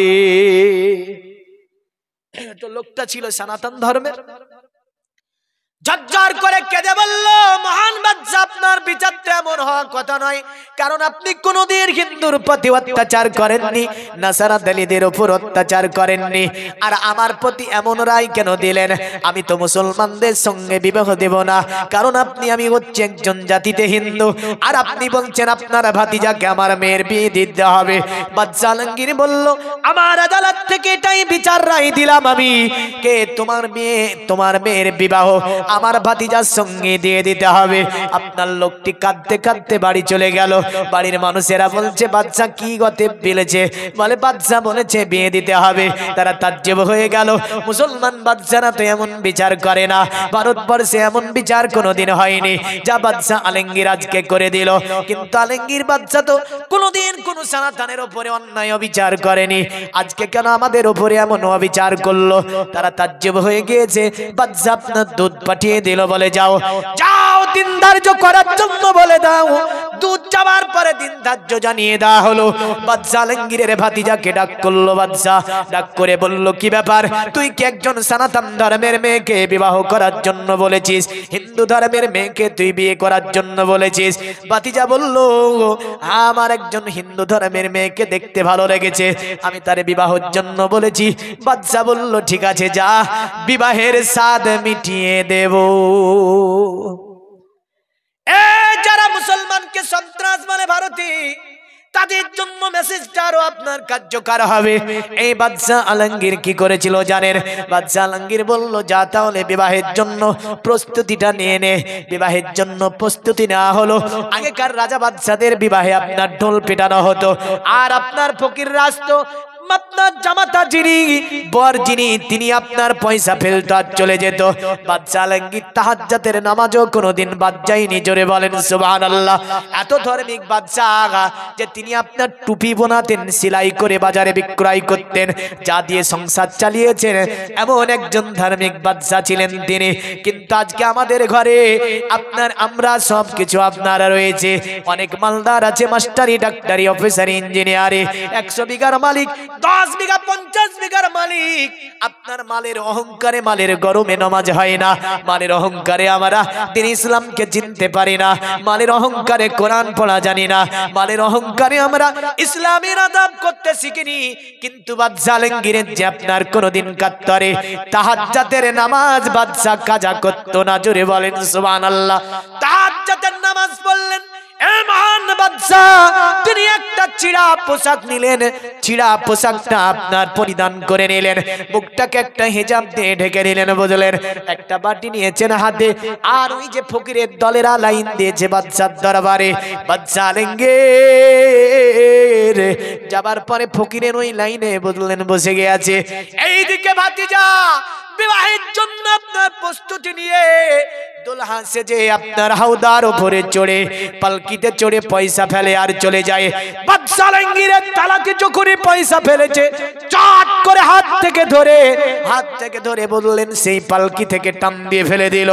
তো লোকটা ছিল সনাতন ধর্মের, ঝরঝর করে কেঁদে বলল, মহান বাদশা, আপনার বিচারটা এমন হওয়ার কথা নয়, কারণ আপনি কোনদিন হিন্দুর প্রতি অত্যাচার করেননি, নাসারা দলিতদের উপর অত্যাচার করেননি, আর আমার প্রতি এমন রায় কেন দিলেন? আমি তো মুসলমানদের সঙ্গে বিবাহ দেব না, কারণ আমি হচ্ছে একজন জাতিতে হিন্দু, আর আপনি বলছেন আপনার ভাতিজাকে আমার মেয়ের বিয়ে দিতে হবে। বাদশা আলমগীর বলল, আমার আদালত থেকে এটাই বিচার রায় দিলাম আমি, কে তোমার মেয়ের বিবাহ আমার ভাতিজার সঙ্গে দিয়ে দিতে হবে। আপনার লোকটি কাঁদতে কাঁদতে বাড়ি চলে গেল। বাড়ির মানুষেরা বলছে, বাদশা কি গতে বলেছে? বলে, বাদশা বলেছে বিয়ে দিতে হবে। তারা তাজ্জব হয়ে গেল, মুসলমান বাদশারা তো এমন বিচার করে না, ভারতবর্ষে এমন বিচার কোনোদিন হয়নি যা বাদশা আলমগীর আজকে করে দিল। কিন্তু আলমগীর বাদশা তো কোনোদিন কোনো সনাতনের উপরে অন্যায় অবিচার করেনি, আজকে কেন আমাদের উপরে এমন অবিচার করলো? তারা তাজ্জব হয়ে গিয়েছে। বাদশা আপনার দুধ পাঠিয়ে দিল, বলে যাও দিন ধার্য করার জন্য বলে দাও। দুধ যাওয়ার পরে দিন ধার্য জানিয়ে দেওয়া হলো। বাদশা আলমগীরের ভাতিজাকে ডাক করলো। বাদশা ডাক করে বলল, কি ব্যাপার, তুই কি একজন সনাতন ধর্মের মেয়েকে বিবাহ করার জন্য বলেছিস, হিন্দু ধর্মের মেয়েকে তুই বিয়ে করার জন্য বলেছিস? ভাতিজা বলল, আমার একজন হিন্দু ধর্মের মেয়েকে দেখতে ভালো লেগেছে, আমি তার বিবাহের জন্য বলেছি। বাদশা বলল, ঠিক আছে, যা, বিবাহের স্বাদ মিটিয়ে দেব। যারা মুসলমানকে সন্ত্রাস বলে ভারতে, তাদের জন্য মেসেজটা আরো আপনার কার্যকর হবে। এই বাদশা আলমগীর কি করেছিল জানেন? বাদশা আলমগীর বলল, যা তাহলে বিবাহের জন্য প্রস্তুতিটা নিয়ে নে। বিবাহের জন্য প্রস্তুতি নেওয়া হলো। আগেকার রাজা বাদশাদের বিবাহে আপনার ঢোল পেটানো হতো, আর আপনার ফকির রাস্ত আপনার জামাতা যিনি, বর যিনি, তিনি আপনার পয়সা ফেলতো আর চলে যেত। বাদশা আলমগীর তাহাজ্জুদের নামাজও কোনোদিন বাদ যায়নি। জোরে বলেন সুবহানাল্লাহ। এত ধার্মিক বাদশা যে তিনি আপনার টুপি বানাতেন, সেলাই করে বাজারে বিক্রয় করতেন, যা দিয়ে সংসার চালিয়েছেন, এমন একজন ধার্মিক বাদশা ছিলেন তিনি। কিন্তু আজকে আমাদের ঘরে আমরা সব কিছু আপনারা রয়েছে, অনেক মালদার আছে, মাস্টারি, ডাক্তারি, অফিসার, ইঞ্জিনিয়ারি, 100 বিঘার মালিক, 10 বিঘা 50 বিঘার মালিক। আপনার মালের অহংকারে, মালের গরমে নামাজ হয় না, মালের অহংকারে আমরা দিন ইসলামকে চিনতে পারি না, মালের অহংকারে কোরআন পড়া জানি না, মালের অহংকারে আমরা ইসলামের আদব করতে শিখিনি। কিন্তু বাদশা আলমগীরের যে আপনার কোনদিন কাত্তরে তাহাজ্জুদের নামাজ বাদশা কাজা করত না। জোরে বলেন সুবহানাল্লাহ। তাহাজ্জুদের নামাজ পড়লেন মহান বাদশা, তিনি একটা চিড়া পোশাক নিলেন, চিড়া পোশাকটা আপনার পরিধান করে নিলেন, মুখটাকে একটা হিজাব দিয়ে ঢেকে নিলেন, বুঝলেন? একটা বাটি নিয়েছেন হাতে, আর ওই যে ফকিরের দলেরা লাইন দিয়েছে বাদশার দরবারে। বাদশা আলমগীর যাবার পরে ফকিরের ওই লাইনে, বুঝলেন, বসে গিয়েছে। এইদিকে ভাতিজা বিবাহের জন্য আপনার প্রস্তুতি নিয়ে দুলহা সেজে আপনার হাউদার উপরে চড়ে, পালকিতে চড়ে পয়সা ফেলে আর চলে যায়। বাদশা আলমগীরের তালাকে যখনই পয়সা ফেলেছে, চাট করে হাত থেকে ধরে বললেন, সেই পালকি থেকে টান দিয়ে ফেলে দিল।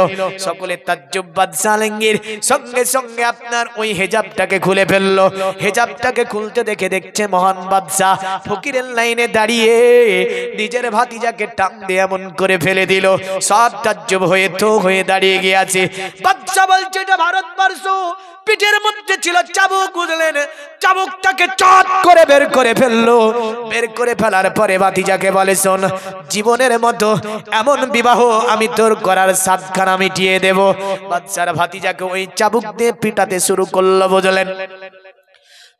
সকলে তাজ্জব। বাদশা আলমগীর সঙ্গে সঙ্গে আপনার ওই হেজাবটাকে খুলে ফেললো। হেজাবটাকে খুলতে দেখছে মহান বাদশা ফকিরের লাইনে দাঁড়িয়ে নিজের ভাতিজাকে টান দিয়ে এমন করে ফেলে দিল। সব তাজ্জব হয়ে হয়ে দাঁড়িয়ে গিয়ে আছে। বাদশা বলছে, এটা ভারতবর্ষ, পিঠের মধ্যে ছিল চাবুক, বুঝলেন? চাবুকটাকে চট করে বের করে ফেললো। বের করে ফেলার পরে ভাতিজাকে বলে, শোন, জীবনের মতো এমন বিবাহ আমি তোর করার সাতখানা মিটিয়ে দেব। বাদশার ভাতিজাকে ওই চাবুক দিয়ে পিটাতে শুরু করলো, বুঝলেন?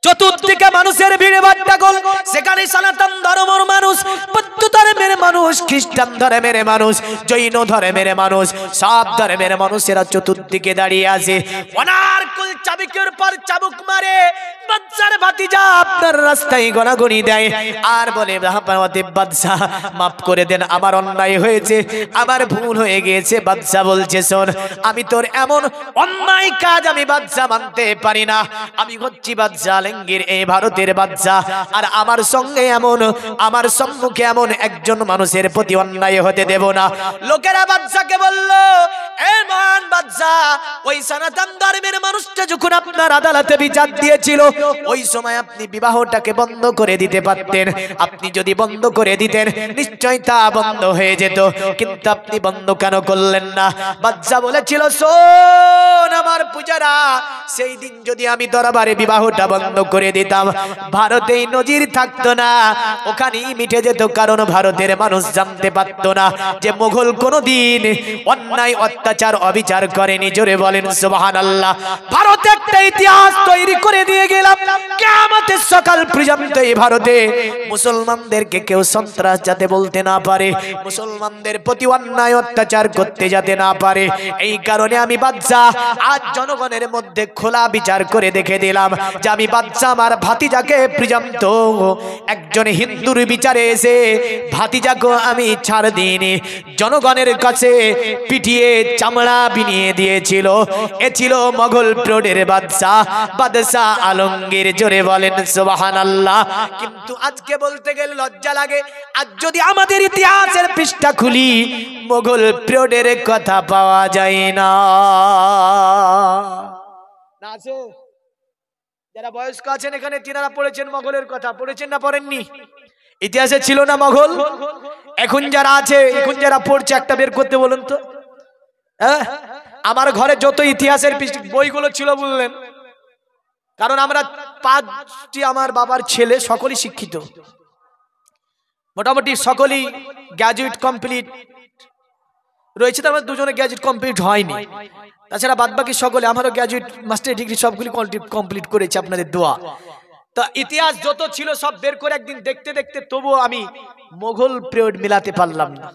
চতুর্দিকে মানুষের ভিড় বাট্টাগোল, সেখানে সনাতন ধর্মের মানুষ, বৌদ্ধ ধর্মের মানুষ মানুষ, খ্রিস্টান ধর্মের মানুষ, জৈন ধর্মের মানুষ, সব ধর্মের মানুষেরা চতুর্দিকে দাঁড়িয়ে আছে। ওনার কুল চাবুকের পর চাবুক মারে, বাদশার ভাতিজা আপনার রাস্তায় গণাগণি দেয় আর বলে বাদশাহ মাফ করে দেন, আমার অন্যায় হয়েছে, আমার ভুল হয়ে গিয়েছে। বাদশাহ বলছে শোন, আমি তোর এমন অন্যায় কাজ আমি বাদশাহ মানতে পারি না। আমি হচ্ছি বাদশাহ আলমগীর, এই ভারতের বাদশাহ, আর আমার সঙ্গে এমন, আমার সম্মুখে এমন একজন মানুষের প্রতি অন্যায় হতে দেব না। লোকেরা বাদশাকে বলল, এ মহান বাদশাহ, ওই সনাতন ধর্মের মানুষটা যখন আপনার আদালতে বিচার দিয়েছিল, ওই সময় আপনি বিবাহটাকে বন্ধ করে দিতে পারতেন। আপনি যদি বন্ধ করে দিতেন নিশ্চয় তা বন্ধ হয়ে যেত, কিন্তু আপনি বন্ধ কেন করলেন না? বাদশা বলেছিল, শোন আমার পূজারা, সেই দিন যদি আমি দরবারে বিবাহটা বন্ধ করে দিতাম, ভারতেই নজির থাকতো না, ওখানেই মিটে যেত, কারণ ভারতের মানুষ জানতে পারতো না যে মুঘল কোনোদিন অন্যায় অত্যাচার অবিচার করেনি। জোরে বলেন সুবহানাল্লাহ। ভারতে একটা ইতিহাস তৈরি করে দিয়ে গেলাম, কিয়ামতের সকাল পর্যন্ত এই ভারতে মুসলমানদেরকে কেউ সন্ত্রাস যাতে বলতে না পারে, মুসলমানদের প্রতি অন্যায় অত্যাচার করতে যাতে না পারে। এই কারণে আমি বাদশাহ আজ জনগণের মধ্যে খোলা বিচার করে দেখে দিলাম যে আমি বাদশাহ আমার ভাতিজাকে পর্যন্ত একজন হিন্দুর বিচারে এসে ভাতিজাকে আমি ছাড় দিইনি। জনগণের কাছে পিটিয়ে চামড়া বিনিয়ে দিয়েছিল। এ ছিল মোগল প্রৌঢ়ের বাদশাহ, বাদশাহ আলমগীর। জোরে বলেন সুবহানাল্লাহ। কিন্তু আজকে বলতে গেলে লজ্জা লাগে, আজ যদি আমাদের ইতিহাসের পৃষ্ঠা খুলি, মোগল প্রৌঢ়ের কথা পাওয়া যায় না। না আছে? যারা বয়স্ক আছেন এখানে, তিনারা পড়েছেন মোগলের কথা, পড়েছেন না পড়েননি? ইতিহাসে ছিল না মোগল? এখন যারা আছে, এখন যারা পড়ছে, একটা বের করতে বলুন তো। আমার ঘরে যত ইতিহাসের বইগুলো ছিল বললেন, কারণ আমরা 5টি আমার বাবার ছেলে, সকলেই শিক্ষিত, মোটামুটি সকলেই গ্র্যাজুয়েট কমপ্লিট রয়েছে। তার মধ্যে 2জনের গ্র্যাজুয়েট কমপ্লিট হয়নি, তাছাড়া বাদবাকি সকলে, আমারও গ্র্যাজুয়েট মাস্টার ডিগ্রি সবগুলি কমপ্লিট করেছে আপনাদের দোয়া। তো ইতিহাস যত ছিল সব বের করে একদিন দেখতে দেখতে তবুও আমি মোগল পিরিয়ড মিলাতে পারলাম না,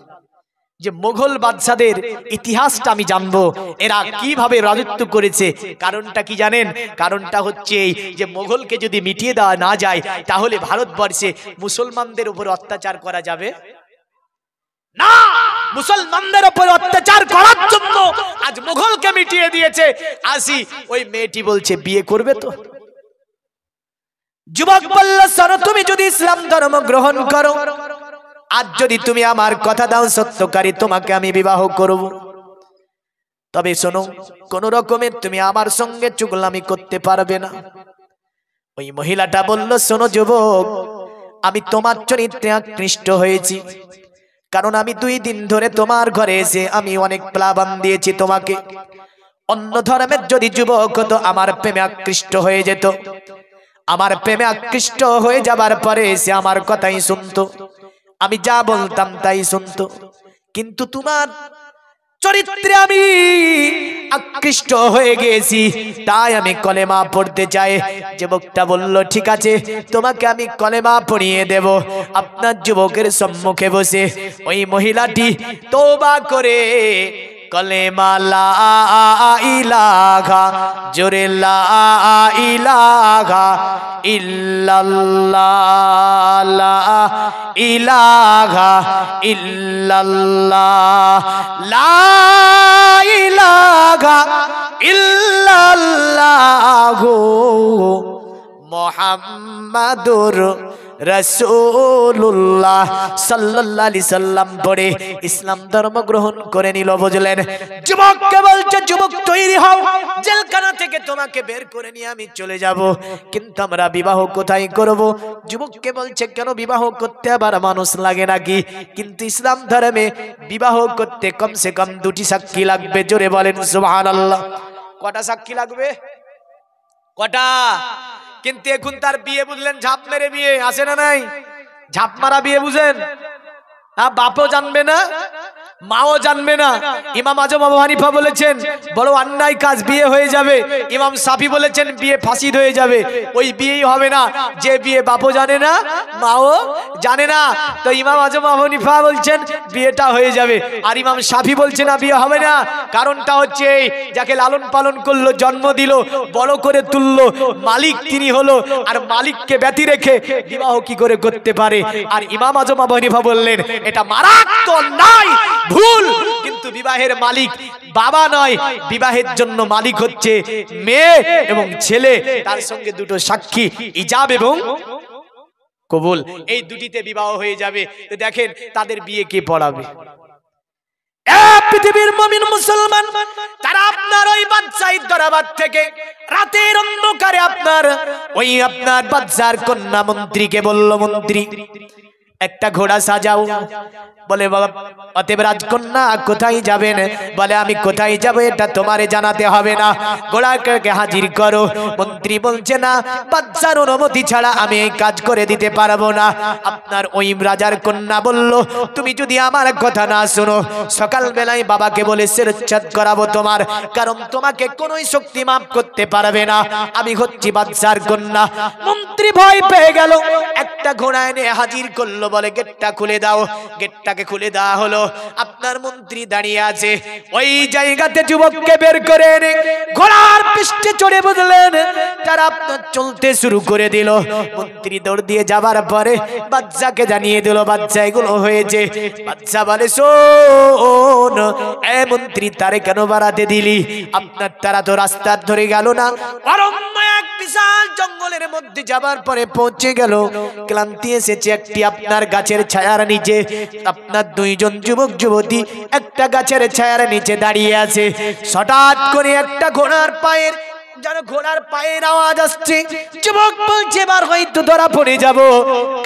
যে মোগল বাদশাদের ইতিহাসটা আমি জানবো, এরা কিভাবে রাজত্ব করেছে। কারণটা কি জানেন? কারণটা হচ্ছে এই যে মোগলকে যদি মিটিয়ে দেওয়া না যায়, তাহলে ভারতবর্ষে মুসলমানদের উপর অত্যাচার করা যাবে না। মুসলমানদের উপর অত্যাচার করার জন্য আজ মোগলকে মিটিয়ে দিয়েছে। আসি, ওই মেয়েটি বলছে বিয়ে করবে তো? যুবক বলল, শোনো, তুমি যদি ইসলাম ধর্ম গ্রহণ করো, আজ যদি তুমি আমার কথা দাও সত্যকারী, তোমাকে আমি বিবাহ করব। তবে শোনো, কোন রকমের তুমি আমার সঙ্গে চুগলামি করতে পারবে না। ওই মহিলাটা বলল, শোনো যুবক, আমি তোমার চরিত্রে আকৃষ্ট হয়েছি, কারণ আমি 2 দিন ধরে তোমার ঘরে এসে আমি অনেক প্লাবন দিয়েছি তোমাকে। অন্য ধর্মের যদি যুবক হতো, আমার প্রেমে আকৃষ্ট হয়ে যেত, আমার প্রেমে আকৃষ্ট হয়ে যাবার পরে এসে আমার কথাই শুনতো, আমি যা বলতাম তাই শুনতো। কিন্তু তোমার চরিত্রে আমি আকৃষ্ট হয়ে গেছি, তাই আমি কলেমা পড়তে চাই। যুবকটা বলল, ঠিক আছে, তোমাকে আমি কলেমা পড়িয়ে দেব। আপনার যুবকের সম্মুখে বসে ওই মহিলাটি তওবা করে কলেমা লা ইলাহা, জোরে লা ইলাহা ইল্লাল্লাহ, লা ইলাহা ইল্লাল্লাহ, লা ইলাহা ইল্লাল্লাহ মুহাম্মাদুর রাসূলুল্লাহ সাল্লাল্লাহু আলাইহি সাল্লাম পড়ে ইসলাম ধর্ম গ্রহণ করে নিল। বুঝলেন? যুবককে বলছে, যুবক তৈরি হও, জেলখানা থেকে তোমাকে বের করে নিয়ে আমি চলে যাব, কিন্তু আমরা বিবাহ কোথায় করব? যুবককে বলছে, কেন বিবাহ করতে আবার মানুষ লাগে নাকি? কিন্তু ইসলাম ধর্মে বিবাহ করতে কমসে কম 2টি সাক্ষী লাগবে। জোরে বলেন সুবহানাল্লাহ। কটা সাক্ষী লাগবে? কটা? কিন্তু এখন তার বিয়ে বুঝলেন ঝাপ মেরে বিয়ে, আসে না নাই? ঝাপ মারা বিয়ে বুঝেন? বাপও জানবে না, মাও জানবে না। ইমাম আজম আবু হানিফা বলেছেন বড় অন্যায় কাজ, বিয়ে হয়ে যাবে। ইমাম শাফি বলেছেন বিয়ে ফাসিদ হয়ে যাবে, ওই বিয়েই হবে না। যে বিয়ে বাপও জানে না মাও জানে না। তো ইমাম আজম আবু হানিফা বলছেন বিয়েটা হয়ে যাবে, আর ইমাম শাফি বলছে না বিয়ে হবে না। কারণটা হচ্ছে এই, যাকে লালন পালন করলো, জন্ম দিল, বড় করে তুললো, মালিক তিনি হলো, আর মালিককে ব্যতি রেখে বিবাহ কি করে করতে পারে? আর ইমাম আজম আবু হানিফা বললেন এটা মারাত্মক অন্যায়, ভুল। কিন্তু বিবাহের মালিক বাবা নয়, বিবাহের জন্য মালিক হচ্ছে মেয়ে এবং ছেলে, তার সঙ্গে দুটো সাক্ষী ইজাব এবং কবুল, এই দুটিতে বিবাহ হয়ে যাবে। তো দেখেন তাদের বিয়ে কে পড়াবে? পৃথিবীর মুমিন মুসলমান তারা আপনার ওই বাদশাহী দরবার থেকে রাতের অন্ধকারে আপনার বাদশার কন্যা মন্ত্রীকে বলল, মন্ত্রী একটা ঘোড়া সাজাও। বলে বাবা অতএব রাজকন্যা কোথায় যাবেন? বলে আমি কোথায় যাব এটা তোমারে জানাতে হবে না, ঘোড়াকে হাজির করো। মন্ত্রী বলছে না, বাদশার অনুমতি ছাড়া আমি এই কাজ করে দিতে পারবো না। আপনার ওই রাজার কন্যা বলল, তুমি যদি আমার কথা না শোনো, সকাল বেলায় বাবাকে বলে শিরচ্ছেদ করাবো তোমার, কারণ তোমাকে কোনোই শক্তি মাফ করতে পারবে না, আমি হচ্ছি বাদশার কন্যা। মন্ত্রী ভয় পেয়ে গেল, একটা ঘোড়া এনে হাজির করলো, বলে গেটটা খুলে দাও। গেটটাকে খুলে দেওয়া হলো। আপনার মন্ত্রী দাঁড়িয়ে আছে, ওই জায়গাতে যুবককে বের করে এনে ঘোড়ার পৃষ্ঠে চড়ে বললেন, তারা আপনার চলতে শুরু করে দিল। মন্ত্রী দৌড় দিয়ে যাবার পরে বাদশাকে জানিয়ে দিল বাদশা এগুলো হয়েছে। বাদশা বলে, শোন এ মন্ত্রী, তারে কেন বাড়াতে দিলি? আপনার তারা তো রাস্তা ধরে গেল না, অরণ্য এক বিশাল জঙ্গলের মধ্যে যাবার পরে পৌঁছে গেল। ক্লান্তি এসেছে, একটি আপনার গাছের ছায়ার নিচে আপনার দুইজন যুবক যুবতী একটা গাছের ছায়ার নিচে দাঁড়িয়ে আছে। হঠাৎ করে একটা ঘোড়ার পায়ের আওয়াজ আসছে। যুবক বলছে এবার হয়তো ধরা পড়ে যাব,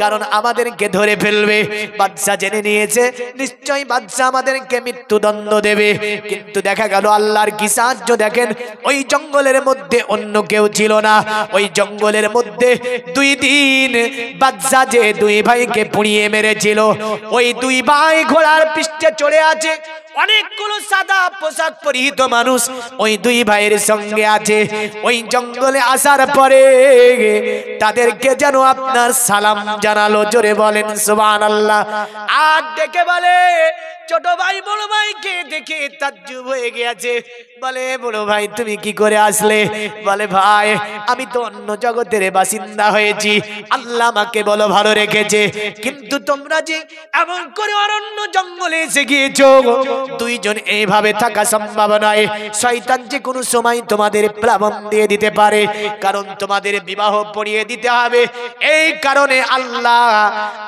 কারণ আমাদেরকে ধরে ফেলবে। বাদশা জেনে নিয়েছে নিশ্চয়ই বাদশা আমাদেরকে মৃত্যুদণ্ড দেবে। কিন্তু দেখা গেল আল্লাহর কি সাহায্য, দেখেন ওই জঙ্গলের মধ্যে অন্য কেউ ছিল না। ওই জঙ্গলের মধ্যে 2 দিন বাদশা যে 2 ভাইকে পুড়িয়ে মেরেছিল, ওই 2 ভাই ঘোড়ার পৃষ্ঠে চড়ে আছে। অনেকগুলো সাদা পোশাক পরিহিত মানুষ ওই 2 ভাইয়ের সঙ্গে আছে। ওই জঙ্গলে আসার পরে তাদেরকে যেন আপনার সালাম জানালো। জোরে বলেন সুবহানাল্লাহ। আর দেখে বলে, ছোট ভাই বড় ভাইকে দেখে তাজ্জুব হয়ে গেছে। বলে, বড় ভাই তুমি কি করে আসলে? বলে, ভাই আমি তো অন্য জগতের বাসিন্দা হয়েছি, আল্লাহ আমাকে বলো ভালো রেখেছে, কিন্তু তোমরা যে এমন করে অরণ্য জঙ্গলে এসে গিয়েছো, 2 জন এইভাবে থাকা সম্ভব নয়। শয়তান যে কোনো সময় তোমাদের প্লাবন দিয়ে দিতে পারে, কারণ তোমাদের বিবাহ পড়িয়ে দিতে হবে। এই কারণে আল্লাহ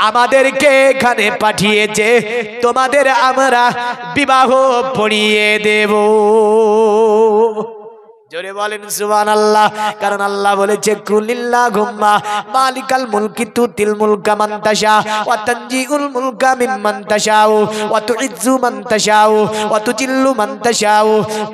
আমাদেরকে এখানে পাঠিয়েছে, তোমাদের আমরা বিবাহ পড়িয়ে দেব। জোরে বলেন সুবহানাল্লাহ। কারণ আল্লাহ বলেছে, কুলিল্লাহুম্মা মালিকাল মুলকি তুতিল মুলকা মান তাশা ওয়া তানজিউল মুলকা মিম্মান তাশাউ ওয়া তুইজ্জু মান তাশাউ ওয়া তুজিল্লু মান তাশাউ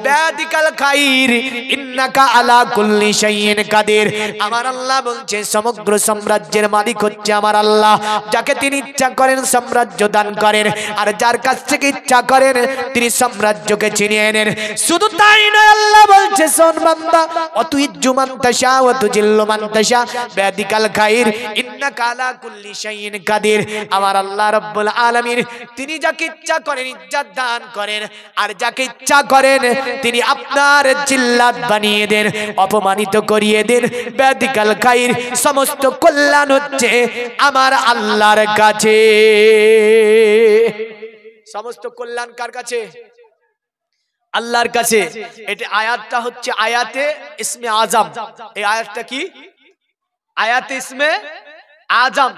বিয়াদিকাল খাইর ইন্নাকা আলা কুল্লি শাইইন কাদির। আমার আল্লাহ বলছে সমগ্র সাম্রাজ্যের মালিক হচ্ছে আমার আল্লাহ। যাকে তিনি ইচ্ছা করেন সাম্রাজ্য দান করেন, আর যার কাছ থেকে ইচ্ছা করেন তিনি সাম্রাজ্যকে ছিনিয়ে নেন। শুধু তাই নয়, আল্লাহ বলছে শোন বান্দা, অতুইজ্জু মান তাশা ওয়া তুজিল্লু মান তাশা বিয়াদিকাল খাইর ইন্নাকা আলা কুল্লি শাইইন কাদির। আমার আল্লাহ রাব্বুল আলামিন তিনি যাকে ইচ্ছা করেন ইজ্জত দান করেন, আর যাকে ইচ্ছা করেন তিনি আপনার জিল্লাত বানিয়ে দেন, অপমানিত করিয়ে দেন। বিয়াদিকাল খাইর, সমস্ত কল্যাণ হচ্ছে আমার আল্লাহর কাছে। সমস্ত কল্যাণ কার কাছে? আল্লাহর কাছে। এটা আয়াতটা হচ্ছে আয়াতে ইসমে আজম। এই আয়াতটা কি? আয়াতে ইসমে আজম।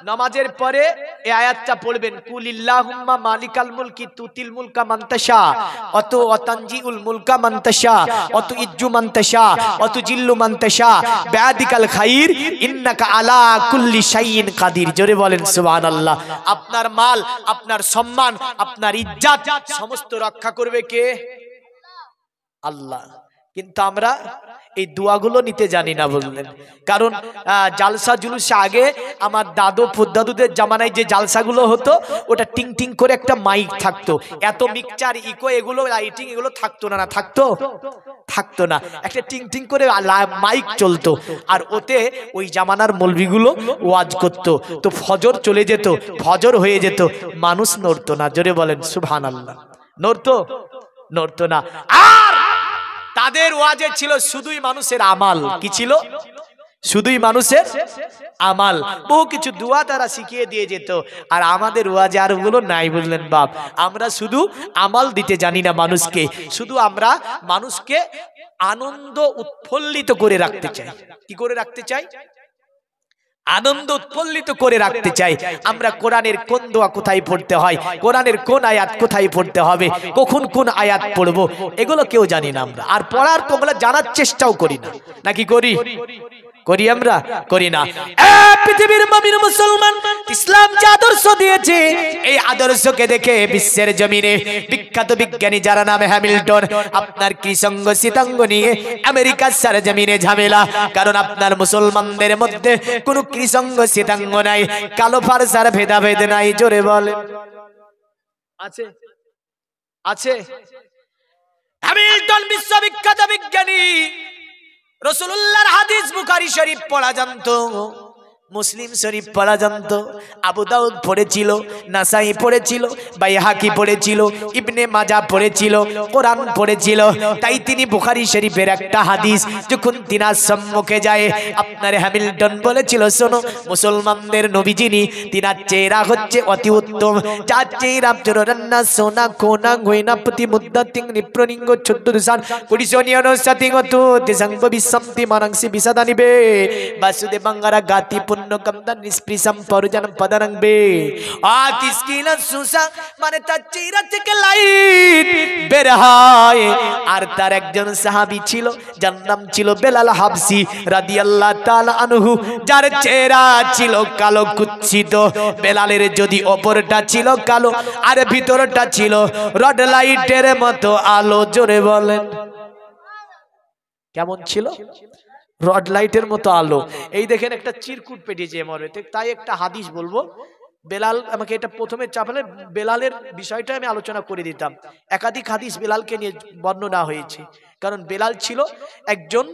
নামাজের পরে এই আয়াতটা পড়বেন, কুলিল্লাহুম্মা মালিকাল মুলকি তুতিল মুলকা মান তাশা ওয়া তানজিউল মুলকা মান তাশা ওয়া তুইজ্জু মান তাশা ওয়া তুজিল্লু মান তাশা বিয়াদিকাল খাইর ইন্নাকা আলা কুল্লি শাইইন কাদির। জোরে বলেন সুবহানাল্লাহ। আপনার মাল, আপনার সম্মান, আপনার ইজ্জত সমস্ত রক্ষা করবে কে? আল্লাহ। কিন্তু আমরা এই দোয়াগুলো নিতে জানি না বললেন। কারণ জালসা জুলুসে আগে আমার দাদু ফুদ্দাদুদের জামানায় যে জালসাগুলো হতো ওটা টিং টিং করে একটা মাইক থাকতো, এত মিক্সচার ইকো এগুলো লাইটিং এগুলো থাকতো না, থাকতো না, একটা টিং টিং করে মাইক চলতো, আর ওতে ওই জামানার মৌলভিগুলো ওয়াজ করতো। তো ফজর চলে যেত, ফজর হয়ে যেত, মানুষ নড়তো না। জোরে বলেন সুবহানাল্লাহ। নড়তো না। আর তাদের ওয়াজে ছিল শুধুই মানুষের আমাল। কি ছিল? শুধুই মানুষের আমাল। বহু কিছু দোয়া তারা শিখিয়ে দিয়ে যেত। আর আমাদের ওয়াজে আর ওগুলো নাই বুঝলেন বাপ। আমরা শুধু আমাল দিতে জানি না মানুষকে, শুধু আমরা মানুষকে আনন্দ উৎফুল্লিত করে রাখতে চাই। কি করে রাখতে চাই? আনন্দ উৎফুল্লিত করে রাখতে চাই। আমরা কোরআনের কোন দোয়া কোথায় পড়তে হয়, কোরআনের কোন আয়াত কোথায় পড়তে হবে, কখন কোন আয়াত পড়বো, এগুলো কেউ জানি না আমরা। আর পড়ার তো ওগুলো জানার চেষ্টাও করি না, নাকি করি? আমরা করি না। পৃথিবীর মুমিন মুসলমান ইসলাম যে আদর্শ দিয়েছে, এই আদর্শকে দেখে বিশ্বের জমিনে বিখ্যাত বিজ্ঞানী যারা নামে হ্যামিল্টন, আপনার কৃষাঙ্গ শীতাঙ্গ নিয়ে আমেরিকার সারা জমিনে ঝামেলা। কারণ আপনার মুসলমানদের মধ্যে কোনো কৃষাঙ্গ শীতাঙ্গ নাই, কালো ফারসার ভেদাভেদ নাই। জোরে বলে আছে? আছে। হ্যামিল্টন বিশ্ববিখ্যাত বিজ্ঞানী, রাসূলুল্লাহর হাদিস বুখারী শরীফ পড়া জানতো, মুসলিম শরীফ পড়া জানতো, আবু দাউদ পড়েছিল, নাসাই পড়েছিল, বাইহাকি পড়েছিল, ইবনে মাজাহ পড়েছিল, কোরআন পড়েছিল। তাই তিনি বুখারী শরীফের একটা হাদিস যখন তিনার সম্মুখে যায়, আপনার হ্যামিল্টন বলেছিল, শোনো, মুসলমানদের নবী যিনি, তিনার চেহারা হচ্ছে অতি উত্তম, যার চেহারা রান্না সোনা কোনা গয়না প্রতি মুদ্রা তিং নিপ্রনিঙ্গ ছোট্ট দুসান কুড়িশনিয়ন সাতিং তো দেশাঙ্গ বিসম্তি মানাংসি বিসাদানিবে বাসুদেব বাঙ্গারা গাতি কমদান নিষ্প্রিসম পরজনম পদরংবে আতিস্কিলা সুসা, মানে তার চেহারা থেকে লাইট বের হয়। আর তার একজন সাহাবী ছিল, যার নাম ছিল বেলাল হাবসি রাদিয়াল্লাহু তাআলা আনহু, যার চেহারা ছিল কালো কুৎসিত। বেলালের যদি ওপরটা ছিল কালো আর ভিতরটা ছিল রড লাইটের মতো আলো। জোরে বলেন কেমন ছিল? রড লাইটের মতো আলো। এই দেখেন একটা চিরকুট পেটিয়েছে মরবে। তাই একটা হাদিস বলবো, বেলাল আমাকে এটা প্রথমে চাপালে বেলালের বিষয়টা আমি আলোচনা করে দিতাম। একাধিক হাদিস বেলালকে নিয়ে বর্ণনা হয়েছে, কারণ বেলাল ছিল একজন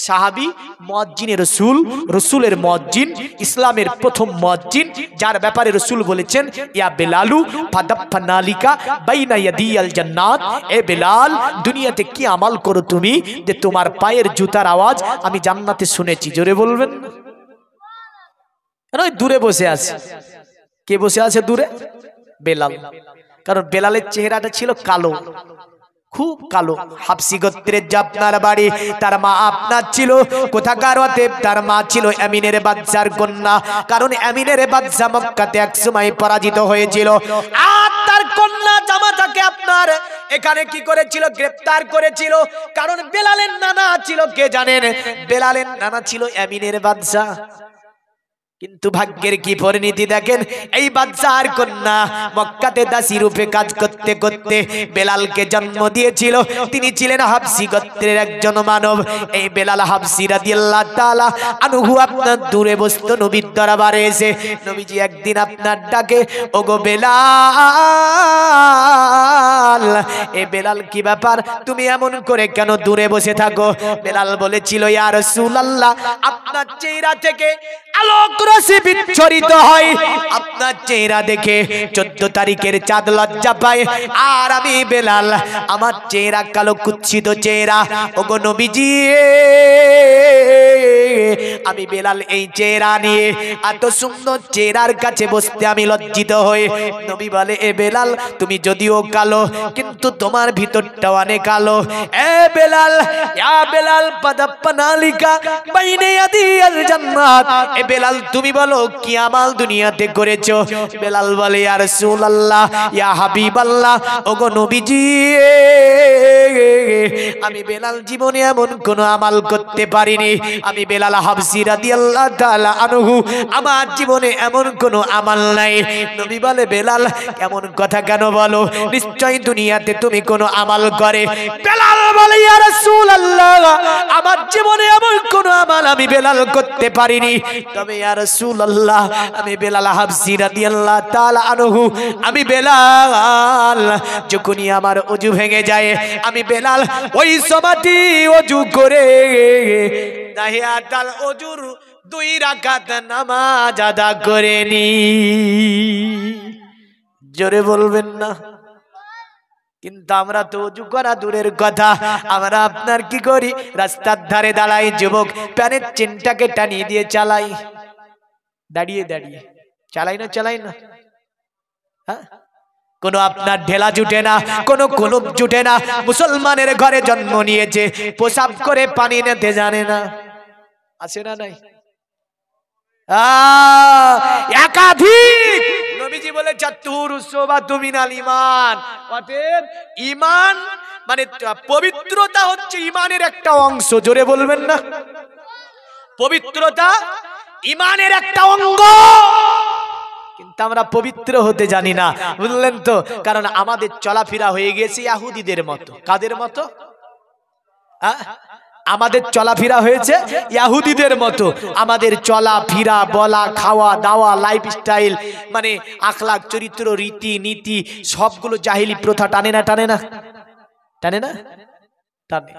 সাহাবী, মুয়াজ্জিনে রাসূল, রাসূলের মুয়াজ্জিন, ইসলামের প্রথম মুয়াজ্জিন, যার ব্যাপারে রাসূল বলেছেন, ইয়া বেলালু ফাদাফনালিকা বাইনা ইয়াদিয়াল জান্নাত। এ বেলাল, দুনিয়াতে কি আমল করো তুমি যে তোমার পায়ের জুতার আওয়াজ আমি জান্নাতে শুনেছি? জোরে বলবেন। কেন? দূরে বসে আছে। কে বসে আছে দূরে? বেলাল। কারণ বেলালের চেহারাটা ছিল কালো, খুব কালো। হাবসি গোত্রের যে আপনার বাড়ি, তার মা আপনার ছিল কোথাকার? অতএব তার মা ছিল আমিনের বাদশার কন্যা। কারণ আমিনের বাদশা মক্কাতে একসময় পরাজিত হয়েছিল, আর তার কন্যা জামাতাকে আপনার এখানে কি করেছিল? গ্রেফতার করেছিল। কারণ বেলালের নানা ছিল কে জানেন? বেলালের নানা ছিল আমিনের বাদশা। কিন্তু ভাগ্যের কি পরিণতি দেখেন, এই বাদশার কন্যা মক্কাতে দাসী রূপে কাজ করতে করতে বেলালকে জন্ম দিয়েছিল। তিনি ছিলেন হাবসি গোত্রের একজন মানব। এই বেলাল হাবসি রাদিয়াল্লাহু তাআলা আনহু আপনার দূরে বসতো নবীর দরবারে এসে। নবীজি একদিন আপনার ডাকে, ওগো বেলাল, এ বেলাল কি ব্যাপার, তুমি এমন করে কেন দূরে বসে থাকো? বেলাল বলেছিল, ইয়া রাসূলুল্লাহ, আপনার চেহারা থেকে আলোক রশ্মি বিচ্ছরিত হয়, আপনার চেহারা দেখে 14 তারিখের চাঁদ লজ্জা পায়। আর আমি বেলাল, আমার চেহারা কালো কুৎসিত চেহারা। ওগো নবীজি, আমি বেলাল এই চেহারা নিয়ে এত সুন্দর চেহারার কাছে বসতে আমি লজ্জিত হই। নবী বলে, এ বেলাল, তুমি যদিও কালো কিন্তু তোমার ভিতরটা অনেক কালো। এ বেলাল, ইয়া বেলাল ফাদাফনালিকা বাইনা ইয়াদিয়াল জান্নাত। এ বেলাল, তুমি বলো কি আমাল দুনিয়াতে করেছো? বেলাল বলে, ইয়া রাসূলুল্লাহ, ইয়া হাবিবাল্লাহ, ওগো নবীজি, আমি বেলাল জীবনে এমন কোন আমাল করতে পারিনি। আমি বেলাল হাবসি হাবসি রাদিয়াল্লাহু তাআলা আনহু আমার জীবনে এমন কোনো আমাল নাই। নবী বলে বেলাল এমন কথা কেন বলো, নিশ্চয় দুনিয়াতে তুমি কোনো আমাল করে। বেলাল বলে ইয়া রাসূলুল্লাহ আমার জীবনে এমন কোনো আমাল আমি বেলাল করতে পারিনি, তবে ইয়া রাসূলুল্লাহ আমি বেলাল হাবসি রাদিয়াল্লাহু তাআলা আনহু আমি বেলাল যখনই আমার ওযু ভেঙে যায় আমি বেলাল ওই সময়টি ওযু করে তাহিয়াতুল ওযুর 2 রাকাত নামাজ আদা করে নি। জোরে বলবেন না? কিন্তু আমরা তো ওযু করা দূরের কথা, আমরা আপনার কি করি রাস্তার ধারে দাঁড়াই, যুবক প্যানের চেনটাকে টানিয়ে দিয়ে চালাই, দাঁড়িয়ে দাঁড়িয়ে চালাই না হ্যাঁ? কোনো আপনার ঢেলা জুটে না, কোনো কুলুপ জুটে না। মুসলমানের ঘরে জন্ম নিয়েছে, প্রসাব করে পানি নিতে জানে না, আছে না নাই? একাধিক নবীজি বলেছে তুরুসবাতু মিনাল ঈমান, অতএব ঈমান মানে পবিত্রতা হচ্ছে ঈমানের একটা অংশ। জোরে বলবেন না? পবিত্রতা ঈমানের একটা অঙ্গ, কিন্তু আমরা পবিত্র হতে জানি না, বুঝলেন তো? কারণ আমাদের চলাফেরা হয়ে গেছে ইহুদিদের মতো। কাদের মতো? আমাদের চলাফেরা হয়েছে ইহুদিদের মতো। আমাদের চলাফেরা, বলা, খাওয়া দাওয়া, লাইফস্টাইল মানে আখলাক, চরিত্র, রীতি নীতি সবগুলো জাহিলি প্রথা। টানে না? টানে না? টানে না? টানে।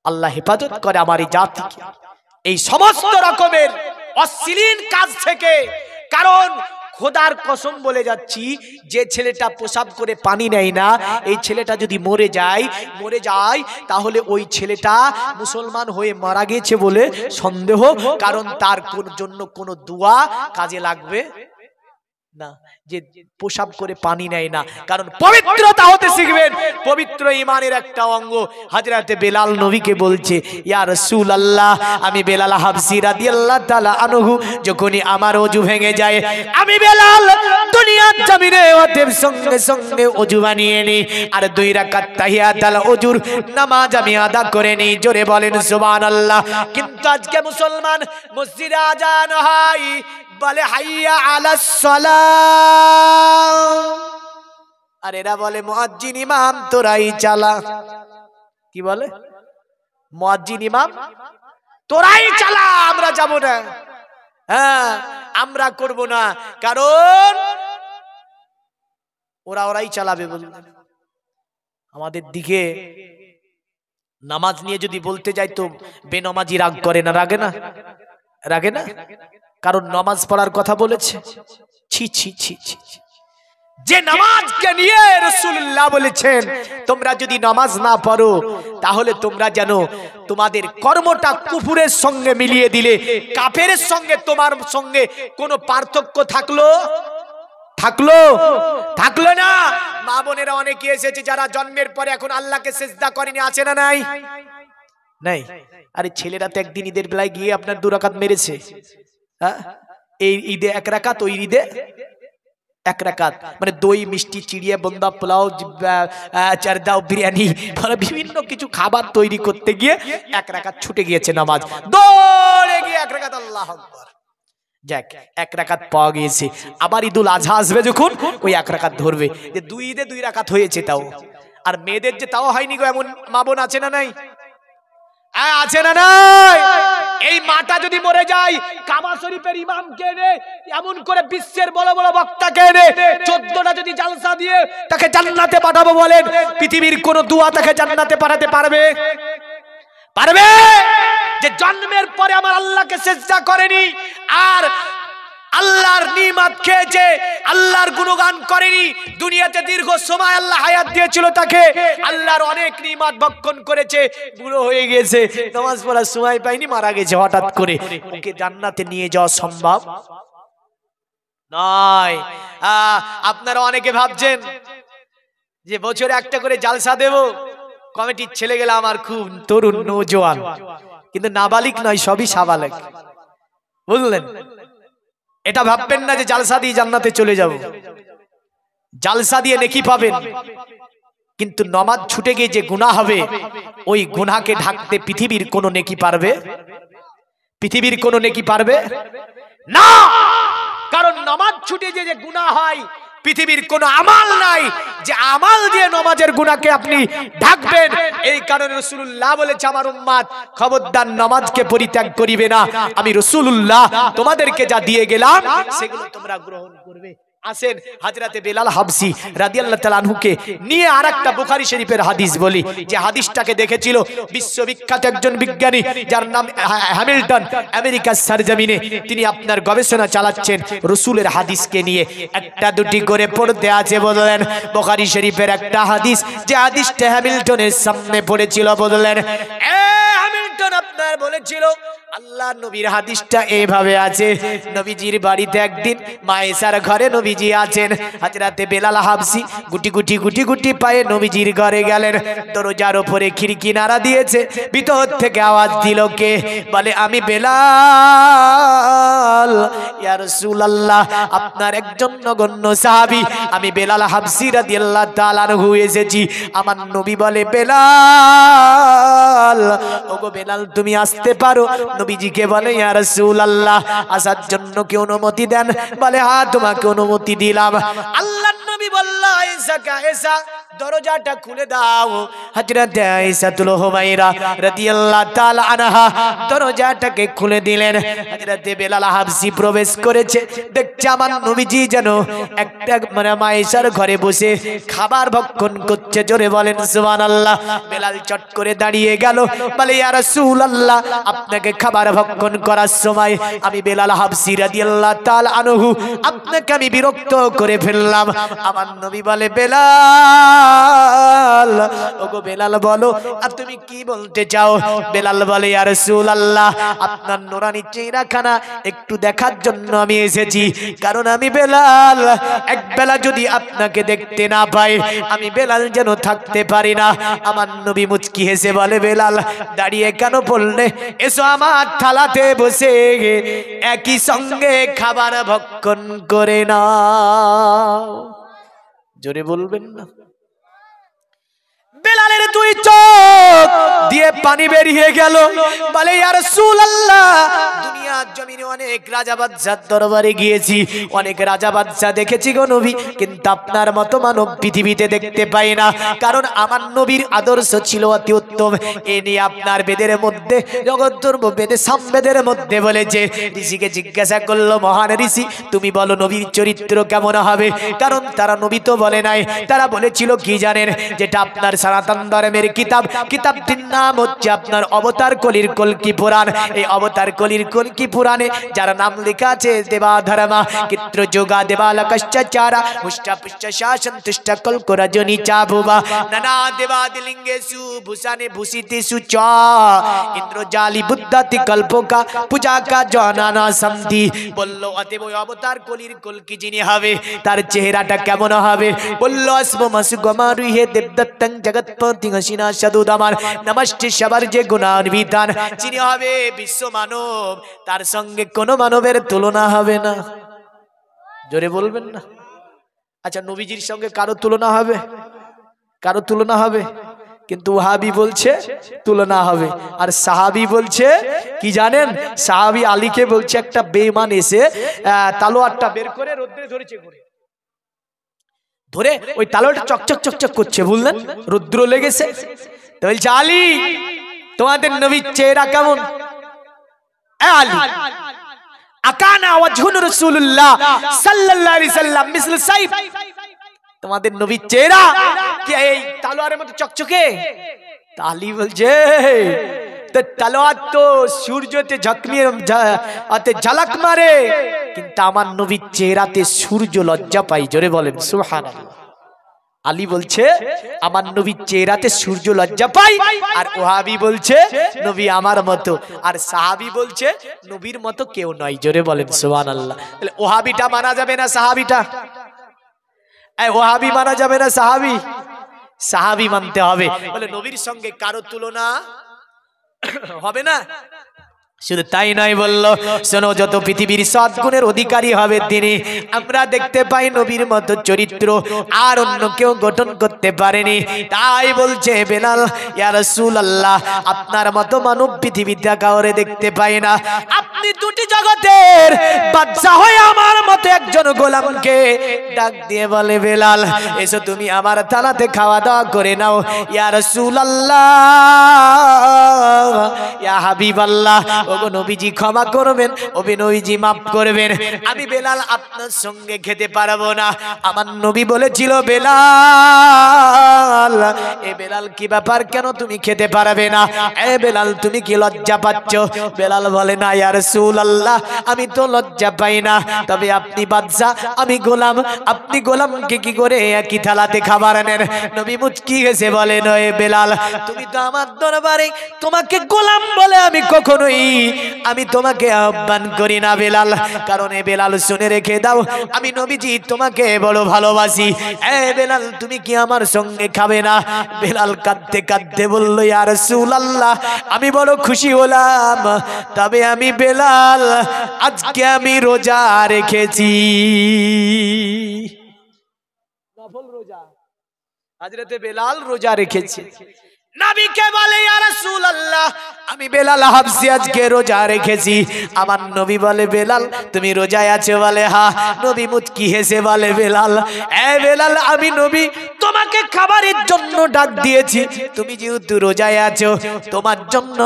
আল্লাহ হেফাজত করে আমার এই জাতিকে এই সমস্ত রকমের অশ্লীল কাজ থেকে। কারণ খোদার কসম বলে যাচ্ছি, যে ছেলেটা প্রসাব করে পানি নেয় না, এই ছেলেটা যদি মরে যায় তাহলে ওই ছেলেটা মুসলমান হয়ে মারা গেছে বলে সন্দেহ। কারণ তার জন্য কোনো দোয়া কাজে লাগবে না, যে প্রসাব করে পানি নেয় না। কারণ পবিত্রতা হতে শিখবেন, পবিত্র ঈমানের একটা অঙ্গ। হযরতে বেলাল নবীকে বলছে ইয়া রাসূলুল্লাহ আমি বেলাল হাবসি রাদিয়াল্লাহু তাআলা আনহু যখনই আমার ওযু ভেঙে যায় আমি বেলাল দুনিয়ার জমিনে ওদের সঙ্গে সঙ্গে ওযু বানিয়ে নি, আর 2 রাকাত তাহিয়াতুল ওযুর নামাজ আমি আদা করে নি। জোরে বলেন সুবহানাল্লাহ। কিন্তু আজকে মুসলমান মসজিদে আজান হয় বলে হাইয়া আলাস সালাহ, আর এরা বলে মুয়াজ্জিন ইমাম তোরাই চালা। কি বলে? মুয়াজ্জিন ইমাম তোরাই চালা, আমরা যাব না, হ্যাঁ আমরা করব না। কারণ ওরাই চালাবে বলবে। আমাদের দিকে নামাজ নিয়ে যদি বলতে যাই তো বেনামাজি রাগ করে না? রাগে না? রাগে না? কারণ নামাজ পড়ার কথা বলেছে। ছি ছি ছি ছি। যে নামাজকে নিয়ে রাসূলুল্লাহ বলেছেন তোমরা যদি নামাজ না পড়ো তাহলে তোমরা জানো তোমাদের কর্মটা কুফরের সঙ্গে মিলিয়ে দিলে, কাফেরের সঙ্গে তোমার সঙ্গে কোনো পার্থক্য থাকলো না। মা বোনেরা অনেকে এসেছে যারা জন্মের পরে এখন আল্লাহকে সিজদা করেনি, আছে না নাই? নাই। আরে ছেলেরা তো একদিন ঈদের বেলায় গিয়ে আপনার 2 রাকাত মেরেছে। এই ঈদে 1 রাকাত, ওই ঈদে 1 রাকাত, মানে দই মিষ্টি চিড়িয়া বন্দা পোলাও চারদাও বিরিয়ানি বিভিন্ন কিছু খাবার তৈরি করতে গিয়ে 1 রাকাত ছুটে গিয়েছে নামাজ, দৌড়ে গিয়ে 1 রাকাত। আল্লাহু আকবার। যাক 1 রাকাত পাওয়া গিয়েছে। আবার ঈদুল আজহা আসবে যখন ওই 1 রাকাত ধরবে, যে 2 ঈদে 2 রাকাত হয়েছে তাও। আর মেয়েদের যে তাও হয়নি গো এমন মা বোন আছে না নাই? আছে না নাই? এই মাটা যদি মরে যায়, কাবা শরীফের ইমামকে এনে এমন করে বিশ্বের বড় বড় বক্তাকে এনে 14টা যদি জালসা দিয়ে তাকে জান্নাতে পাঠাবো বলেন, পৃথিবীর কোন দোয়া তাকে জান্নাতে পাঠাতে পারবে? যে জন্মের পরে আমার আল্লাহকে সিজদা করেনি, আর আল্লাহর নিয়ামত খেয়েছে, আল্লাহর গুণগান করেনি, দুনিয়াতে দীর্ঘ সময় আল্লাহ হায়াত দিয়েছিল তাকে, আল্লাহর অনেক নিয়ামত ভক্ষণ করেছে, বুড়ো হয়ে গেছে, নামাজ পড়ার সময় পায়নি, মারা গেছে হঠাৎ করে, ওকে জান্নাতে নিয়ে যাওয়া সম্ভব নয়। আপনারা অনেকে ভাবছেন যে বছরে একটা করে জালসা দেব, কমিটির ছেলে গেলে আমার খুব তরুণ নওজোয়ান, কিন্তু নাবালিক নয়, সবই সাবালিক, বুঝলেন? এটা ভাববেন না যে জালসা দিয়ে জান্নাতে চলে যাব। জালসা দিয়ে নেকি পাবেন, কিন্তু নামাজ ছুটে গিয়ে যে গুনাহ হবে, ওই গুনাহকে ঢাকতে পৃথিবীর কোনো নেকি পারবে? পৃথিবীর কোন নেকি পারবে না, কারণ নামাজ ছুটে যে যে গুনাহ হয়, পৃথিবীর কোন আমাল নাই যে আমাল দিয়ে নামাজের গুনাহকে আপনি ঢাকবেন। এই কারণে রাসূলুল্লাহ বলেছে আমার উম্মত খবরদার নামাজকে পরিত্যাগ করিবে না। আমি রাসূলুল্লাহ তোমাদেরকে যা দিয়ে গেলাম সেগুলো তোমরা গ্রহণ করবে। আসেন হযরতে বেলাল হাবশী রাদিয়াল্লাহু তাআলা আনহুকে নিয়ে আরেকটা বুখারী শরীফের হাদিস বলি, যে হাদিসটাকে দেখেছিল বিশ্ববিখ্যাত একজন বিজ্ঞানী যার নাম হ্যামিল্টন, আমেরিকার সরজমিনে তিনি আপনার গবেষণা চালাচ্ছেন রাসূলের হাদিসকে নিয়ে। একটা দুটি করে পড়তে আছে বললেন বুখারী শরীফের একটা হাদিস, যে হাদিসটা হ্যামিল্টনের সামনে পড়েছিল বললেন হ্যামিল্টন আপনার বলেছিল আল্লাহর নবীর হাদিসটা এইভাবে আছে, নবীজির বাড়িতে একদিন মায়েশার ঘরে নবীজি আছেন, হযরতে বেলাল হাবশী গুটি গুটি গুটি গুটি পায়ে নবীজির ঘরে গেলেন। দরজার উপরে খিড়কি নাড়া দিয়েছে, ভিতর থেকে আওয়াজ দিল কে? বলে আমি বেলাল। ইয়া রাসূলুল্লাহ আপনার একজন নগণ্য সাহাবী আমি বেলাল হাবশী রাদিয়াল্লাহু তাআলা আনহু এসেছি। আমার নবী বলে বেলাল, ওগো বেলাল তুমি আসতে পারো? নবীজিকে বলে ইয়া রাসূলুল্লাহ আসার জন্য কি অনুমতি দেন? বলে হ্যাঁ তোমাকে অনুমতি দিলাম। আল্লাহর নবী বলল আয়েশা দরজাটা খুলে দাও। হযরত আয়েশাতুল হুমায়রা রাদিয়াল্লাহু তাআলা আনহা দরজাটাকে খুলে দিলেন। হযরত বেলাল হাবশী প্রবেশ করেছে, দেখছে আমার নবীজি যেন একটা মায়েশার ঘরে বসে খাবার ভক্ষণ করছে। জোরে বলেন সুবহানাল্লাহ। বেলাল চট করে দাঁড়িয়ে গেল, বলে ইয়া রাসূলুল্লাহ আপনাকে খাবার ভক্ষণ করার সময় আমি বেলাল হাবশী রাদিয়াল্লাহু তাআলা আনহু আপনাকে আমি বিরক্ত করে ফেললাম। আমার নবী বলে বেলাল, ওগো বেলাল বলো আর তুমি কি বলতে চাও? বেলাল বলে ইয়া রাসূলুল্লাহ আপনার নূরানি চেহারাখানা একটু দেখার জন্য আমি এসেছি, কারণ আমি বেলাল একবেলা যদি আপনাকে দেখতে না পাই আমি বেলাল যেন থাকতে পারি না। আমার নবী মুচকি হেসে বলে বেলাল দাঁড়িয়ে কেন পড়লে? এসো আমার থালাতে বসে একই সঙ্গে খাবার ভক্ষণ করে নাও। জোরে বলবেন না। বেলালের দুই চোখ দিয়ে পানি বেরিয়ে গেল, বলে ইয়া রাসূলুল্লাহ দুনিয়ার জমিনে অনেক রাজা বাদশার দরবারে গিয়েছি, অনেক রাজা বাদশা দেখেছি গো নবী, কিন্তু আপনার মতো মানব পৃথিবীতে দেখতে পাই না। কারণ আমার নবীর আদর্শ ছিল অতি উত্তম। এ নিয়ে আপনার বেদের মধ্যে জগৎধর্ম বেদে সামবেদের মধ্যে বলেছে। ঋষিকে জিজ্ঞাসা করলো মহান ঋষি তুমি বলো নবীর চরিত্র কেমন হবে? কারণ তারা নবী তো বলে নাই, তারা বলেছিল কি জানেন? যেটা আপনার সনাতন ধর্মের কিতাবটির নাম হচ্ছে আপনার অবতার কলির কল্কি পুরাণ। এই অবতার কলির কল্কি পুরাণে যার নাম লেখা আছে দেবাধর্মা চিত্র যোগা দেবালকশ্চারা হুষ্টা পুষ্টা শাসন তুষ্ট কল্ক রজনী চাভুবা নানা দেবাদিলিঙ্গেষু ভূষানে ভূষিতেষু চ ইন্দ্রজালি বুদ্ধাতি কল্পকা পূজা কা জনানা সন্ধি। বললো অতএব ওই অবতার কলির কল্কি যিনি হবে তার চেহারাটা কেমন হবে? বললো অসমসু গমারুহে দেবদত্তং জগৎপতি হসিনা সদুদামার নমস্তে সবার যে গুণান্বিতান যিনি হবে বিশ্ব মানব, তার সঙ্গে কোনো মানবের তুলনা হবে না। জোরে বলবেন না। আচ্ছা নবীজির সঙ্গে কারো তুলনা হবে? কারো তুলনা হবে? কিন্তু ওয়াহাবি বলছে তুলনা হবে। আর সাহাবী বলছে কি জানেন? সাহাবী আলীকে বলছে একটা বেঈমান এসে তালোয়ারটা বের করে রোদ্রে ধরেছে, ধরে ওই তালোয়ারটা চকচক চকচক করছে, বুঝলেন রুদ্র লেগেছে। তো বলছে আলী তোমাদের নবীর চেহারা কেমন? আলী আকানা ওয়াজহুন রাসূলুল্লাহ সাল্লাল্লাহু আলাইহি সাল্লাম মিসল সাইফ, তোমাদের নবীর চেহারা কি এই তালোয়ারের মতো চকচকে? আলী বলছে তলোয়ার তো সূর্যতে ঝকমিয়ে ঝলক মারে, কিন্তু আমার নবীর চেহারাতে সূর্য লজ্জা পাই। জোরে বলেন সুবহানাল্লাহ। আলী বলছে আমার নবীর চেহারাতে সূর্য লজ্জা পাই, আর ওয়াহাবি বলছে নবী আমার মতো, আর সাহাবী বলছে নবীর মতো কেউ নয়। জোরে বলেন সুবহানাল্লাহ। তাহলে ওয়াহাবিটা মানা যাবে না সাহাবীটা? ওয়াহাবি মানা যাবে না সাহাবী? সাহাবী মানতে হবে। বলে নবীর সঙ্গে কারো তুলনা হবে না। শুধু তাই নয়, বলল শোনো, যত পৃথিবীর সদ্গুণের অধিকারী হবে তিনি, আমরা দেখতে পাই নবীর মতো চরিত্র আর অন্য কেউ গঠন করতে পারেনি। তাই বলছে বেলাল, ইয়া রাসূলুল্লাহ, আপনার মতো মানব পৃথিবীতে কাউরে দেখতে পাই না। আপনি দুটি জগতের বাদশা হয়ে আমার মতো একজন গোলামকে ডাক দিয়ে বলে, বেলাল এসো তুমি আমার থালাতে খাওয়া দাওয়া করে নাও। ইয়া রাসূলুল্লাহ, ইয়া হাবিবাল্লাহ, ওগো নবীজি ক্ষমা করবেন, ওবে নবীজি মাফ করবেন, আমি বেলাল আপনার সঙ্গে খেতে পারবো না। আমার নবী বলেছিল, বেলাল, এ বেলাল কি ব্যাপার, কেন তুমি খেতে পারবে না? এ বেলাল তুমি কি লজ্জা পাচ্ছ? বেলাল বলে, না ইয়া রাসূলুল্লাহ, আমি তো লজ্জা পাই না, তবে আপনি বাদশা, আমি গোলাম, আপনি গোলামকে কি করে একই থালাতে খাবার নেন? নবী মুচকি হেসে বলে, নয় বেলাল, তুমি তো আমার দরবারে, তোমাকে গোলাম বলে আমি কখনোই আমি তোমাকে আহ্বান করি না বেলাল, কারণ এ বেলাল শুনে রেখে দাও, আমি নবীজি তোমাকে বড় ভালোবাসি। এ বেলাল তুমি কি আমার সঙ্গে খাবে না? বেলাল কাঁদতে কাঁদতে বলল, ইয়া রাসূলুল্লাহ, আমি বড় খুশি হলাম, তবে আমি বেলাল আজকে আমি রোজা রেখেছি। নফল রোজা, হযরতে বেলাল রোজা রেখেছে। নবীকে বলে, ইয়া রাসূলুল্লাহ, আমি বেলাল হাবশী আজকে রোজা রেখেছি। আমার নবী বলে, বেলাল তুমি রোজায় আছো? বলে হ্যাঁ। নবী মুচকি হেসে বলে, বেলাল, এ বেলাল, আমি নবী তোমাকে খাবারের জন্য ডাক দিয়েছি, তুমি যেহেতু রোজায় আছো, তোমার জন্য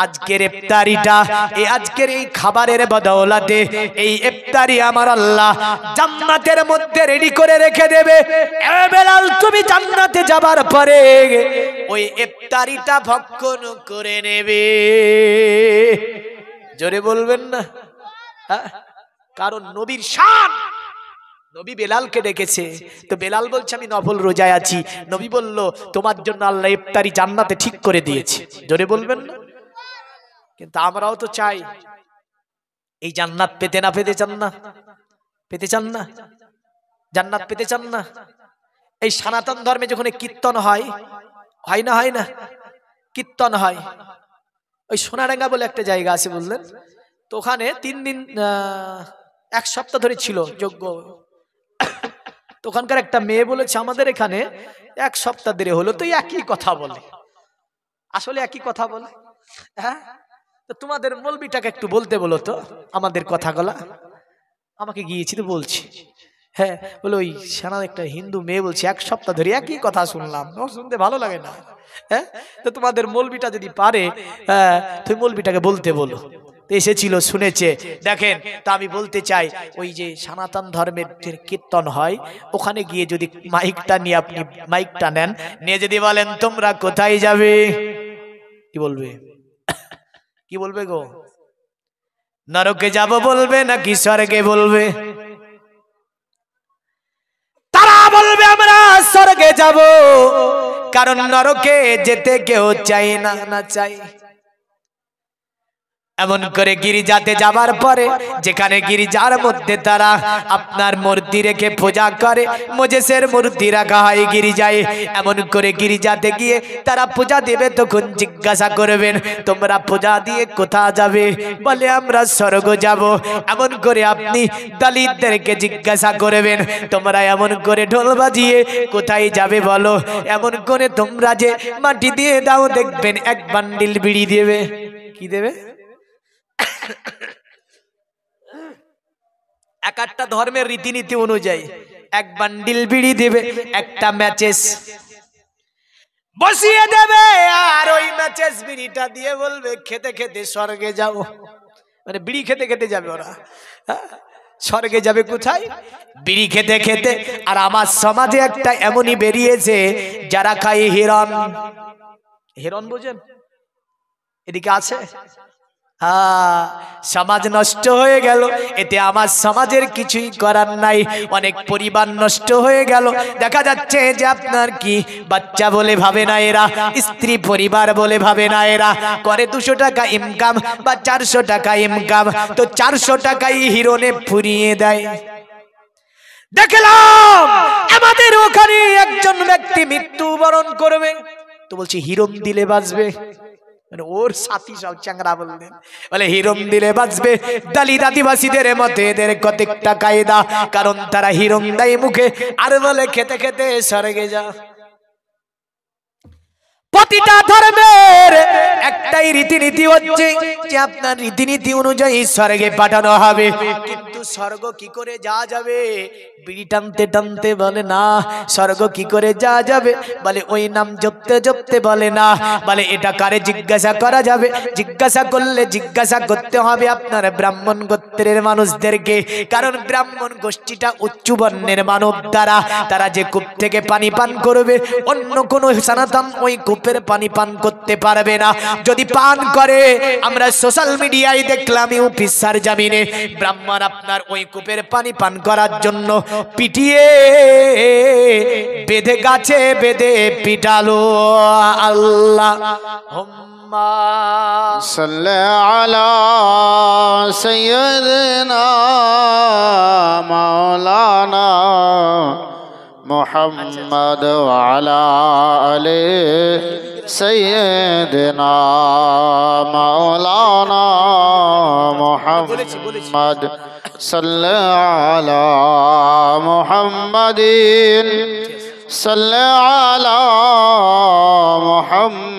আজকের ইফতারিটা, এই আজকের এই খাবারের বদৌলতে এই ইফতারি আমার আল্লাহ জান্নাতের মধ্যে রেডি করে রেখে দেবে। এ বেলাল তুমি জান্নাতে যাবার পরে ওই ইফতারিটা ভক্ষণ করে নেবে। জোরে বলবেন না? কারণ নবীর শান, নবী বেলালকে ডেকেছে, তো বেলাল বলছে আমি নফল রোজায় আছি। নবী বলল, তোমার জন্য আল্লাহ ইফতারি জান্নাতে ঠিক করে দিয়েছে। জোরে বলবেন না? কিন্তু আমরাও তো চাই এই জান্নাত পেতে, না পেতে চান না? পেতে চান না? জান্নাত পেতে চান না? এই সনাতন ধর্মে যখন কীর্তন হয়, হয় না, হয় না, কীর্তন হয়, ওই সোনাডাঙ্গা বলে একটা জায়গা আছে, বুঝলেন তো, ওখানে 3 দিন 1 সপ্তাহ ধরে ছিল যজ্ঞ। তো ওখানকার একটা মেয়ে বলেছে, আমাদের এখানে 1 সপ্তাহ ধরে হলো, তো একই কথা বলে, আসলে একই কথা বলে। হ্যাঁ, তো তোমাদের মৌলবীটাকে একটু বলতে বলো তো আমাদের কথাগুলা। আমাকে গিয়েছি তো বলছি, হ্যাঁ, বলে ওই সারা একটা হিন্দু মেয়ে বলছে 1 সপ্তাহ ধরে একই কথা শুনলাম, শুনতে ভালো লাগে না। হ্যাঁ, তো তোমাদের মৌলবীটা যদি পারে, হ্যাঁ, তুমি মৌলবীটাকে বলতে বলো। এসেছিল, শুনেছে। দেখেন, তা আমি বলতে চাই, ওই যে সনাতন ধর্মের কীর্তন হয়, ওখানে গিয়ে যদি মাইকটা নিয়ে, আপনি মাইকটা নেন, নিয়ে যদি বলেন তোমরা কোথায় যাবে, কি বলবে? কি বলবে গো? নরকে যাব বলবে নাকি স্বর্গে বলবে? তারা বলবে আমরা স্বর্গে যাব, কারণ নরকে যেতে কেউ চাই না, না চাই। এমন করে গিরিজাতে যাবার পরে, যেখানে গিরিজার মধ্যে তারা আপনার মূর্তি রেখে পূজা করে, মোজেসের মূর্তি রাখা হয় গিরিজায়, এমন করে গিরিজাতে গিয়ে তারা পূজা দেবে, তখন জিজ্ঞাসা করবেন তোমরা পূজা দিয়ে কোথায় যাবে? বলে আমরা স্বর্গ যাব। এমন করে আপনি দলিতদেরকে জিজ্ঞাসা করবেন তোমরা এমন করে ঢোল বাজিয়ে কোথায় যাবে বলো? এমন করে তোমরা যে মাটি দিয়ে দাও, দেখবেন 1 বান্ডিল বিড়ি দেবে। কি দেবে? এক একটা ধর্মের রীতিনীতি অনুযায়ী 1 বান্ডিল বিড়ি দেবে, একটা ম্যাচেস বসিয়ে দেবে, আর ওই ম্যাচেস বিড়িটা দিয়ে বলবে খেতে খেতে স্বর্গে যাও। মানে বিড়ি খেতে খেতে যাবে ওরা, স্বর্গে যাবে কোথায়? বিড়ি খেতে খেতে। আর আমার সমাজে একটা এমনই বেরিয়েছে, যারা খায় হিরণ। হিরণ বোঝেন? এদিকে আছে? হ্যাঁ, সমাজ নষ্ট হয়ে গেল, এতে আমার সমাজের কিছুই করার নাই। অনেক পরিবার নষ্ট হয়ে গেল। দেখা যাচ্ছে যে আপনার কি বাচ্চা বলে ভাবে না এরা, স্ত্রী পরিবার বলে ভাবে না এরা, করে 200 টাকা ইনকাম বা 400 টাকা ইনকাম, তো 400 টাকাই হিরণে ফুরিয়ে দেয়। দেখলাম আমাদের ওখানে একজন ব্যক্তি মৃত্যুবরণ করবে, তো বলছি হিরণ দিলে বাঁচবে। মানে ওর সাথী সব চ্যাংরা বললেন, বলে হিরম দিলে বাঁচবে। দলিত আদিবাসীদের মতে এদের কতটা কায়দা, কারণ তারা হিরম দেয় মুখে আর বলে খেতে খেতে স্বর্গে যা। প্রতিটা ধর্মের একটাই রীতিনীতি হচ্ছে যে আপনার রীতিনীতি অনুযায়ী স্বর্গে পাঠানো হবে, কিন্তু স্বর্গ কি করে যাওয়া যাবে? বিড়ি টানতে টানতে বলে না। স্বর্গ কি করে যাওয়া যাবে? বলে ওই নাম জপতে জপতে বলে না। বলে এটা কারে জিজ্ঞাসা করা যাবে? জিজ্ঞাসা করলে জিজ্ঞাসা করতে হবে আপনার ব্রাহ্মণ গোত্রের মানুষদেরকে, কারণ ব্রাহ্মণ গোষ্ঠীটা উচ্চ বর্ণের মানব দ্বারা, তারা যে কূপ থেকে পানি পান করবে অন্য কোনো সনাতন ওই কূপের পানি পান করতে পারবে না। যদি পান করে, আমরা সোশ্যাল মিডিয়ায় দেখলাম ইউপির জামিনে ব্রাহ্মণ আপনার ওই কূপের পানি পান করার জন্য পিটিয়ে বেঁধে গাছে বেঁধে পিটালো। আল্লাহ সাল্লি আলা সাইয়্যিদিনা মাওলানা মুহাম্মদ ওয়া আলা আলি সাইয়্যিদিনা মাওলানা মুহাম্মদ সাল্লি আলা মুহাম্মাদিন সাল্লি আলা মুহাম্মদ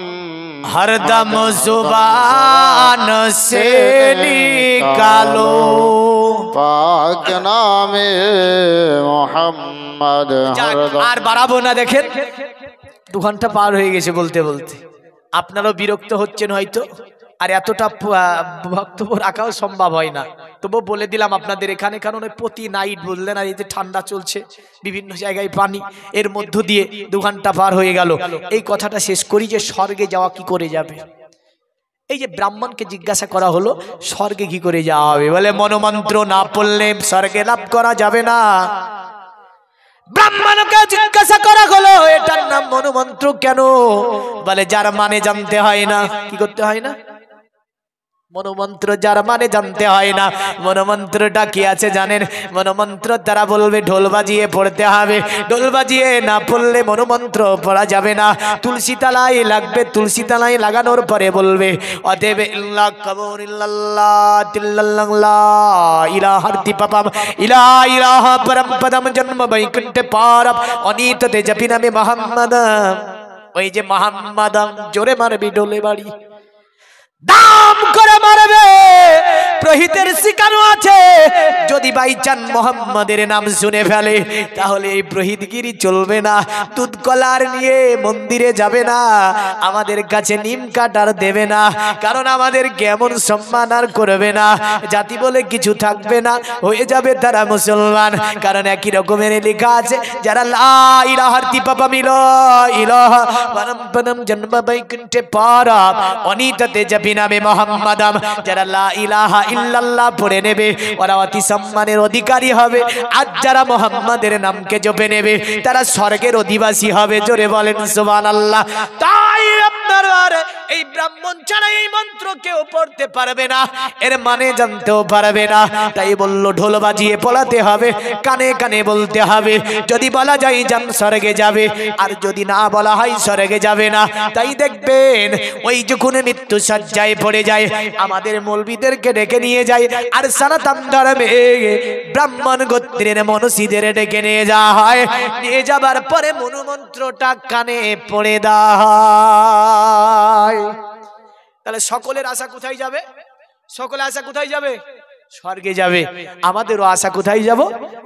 हरदम जुबान से निकालो पाक नामे मोहम्मद। আর বাড়াবো না, দেখেন 2 ঘন্টা পার হয়ে গেছে বলতে বলতে। আপনারাও বিরক্ত হচ্ছেন হয়তো, আর এতটা বক্তব্য রাখাও সম্ভব হয় না, তবু বলে দিলাম আপনাদের এখানে, কারণ প্রতি নাইট বললেন, আর এই যে ঠান্ডা চলছে বিভিন্ন জায়গায় পানি, এর মধ্য দিয়ে 2 ঘন্টা পার হয়ে গেল। এই কথাটা শেষ করি যে স্বর্গে যাওয়া কি করে যাবে। এই যে ব্রাহ্মণকে জিজ্ঞাসা করা হলো স্বর্গে কি করে যাওয়া হবে, বলে মনোমন্ত্র না পড়লে স্বর্গে লাভ করা যাবে না। ব্রাহ্মণকে জিজ্ঞাসা করা হলো এটার নাম মনোমন্ত্র কেন? বলে যার মানে জানতে হয় না। কি করতে হয় না? মনোমন্ত্র যার মানে জানতে হয় না। মনোমন্ত্রটা কি আছে জানেন? মনোমন্ত্র তারা বলবে ঢোল বাজিয়ে পড়তে হবে, ঢোল বাজিয়ে না পড়লে মনোমন্ত্র পড়া যাবে না। তুলসী তালাই লাগবে, তুলসী তালাই লাগানোর পরে বলবে অতএব ইল্লা কবর ইল্লাল্লাহ তিল্লাল্লাহ ইলাহার্তি পাপাম ইলা ইলাহা পরম পদম জন্ম বৈকুণ্ঠে পারম অনিততে জপি নামে মুহাম্মাদাম। ওই যে মুহাম্মাদাম জোরে মারবি ঢোলে বাড়ি, দাম করে মারবে। প্রহিতের শিকারও আছে, যদি বাইচান মোহাম্মদের নাম শুনে ফেলে তাহলে এই প্রহিতগিরি চলবে না। দুধ কলার নিয়ে মন্দিরে যাবে না, আমাদের কাছে নিম কাটার দেবে না, কারণ আমাদের কেমন সম্মান আর করবে না। জাতি বলে কিছু থাকবে না, হয়ে যাবে তারা মুসলমান, কারণ একই রকমের লেখা আছে যারা লা ইলাহা তিপাপাম ইলাহা পরম পদম জন্ম বৈকুণ্ঠে পারম অনিততে জপি নামে মুহাম্মাদাম, যারা লা ইলাহা ইল্লাল্লাহ পড়ে নেবে ওরা অতি সম্মানের অধিকারী হবে। আর যারা মুহাম্মাদের নামকে জপে নেবে তারা স্বর্গের অধিবাসী হবে। জোরে বলেন সুবহানাল্লাহ। তাই আপনার এই ব্রাহ্মণ ছাড়া এই মন্ত্র কেউ পড়তে পারবে না, এর মানে জানতেও পারবে না। তাই বলল ঢোল বাজিয়ে পড়াতে হবে, কানে কানে বলতে হবে। যদি বলা যায় যান স্বর্গে যাবে, আর যদি না বলা হয় স্বর্গে যাবে না। তাই দেখবেন ওই যখন মৃত্যু সজ্জায় পড়ে যায় আমাদের মৌলবীদেরকে ডেকে নিয়ে যায়, আর সনাতন ধর্মে ব্রাহ্মণ গোত্রের মনীষীদের ডেকে নিয়ে যাওয়া হয়। নিয়ে যাবার পরে মনোমন্ত্রটা কানে পড়ে দেওয়া হয়। তাহলে সকলের আশা কোথায় যাবে? সকলের আশা কোথায় যাবে? স্বর্গে যাবে। আমাদেরও আশা কোথায় যাব?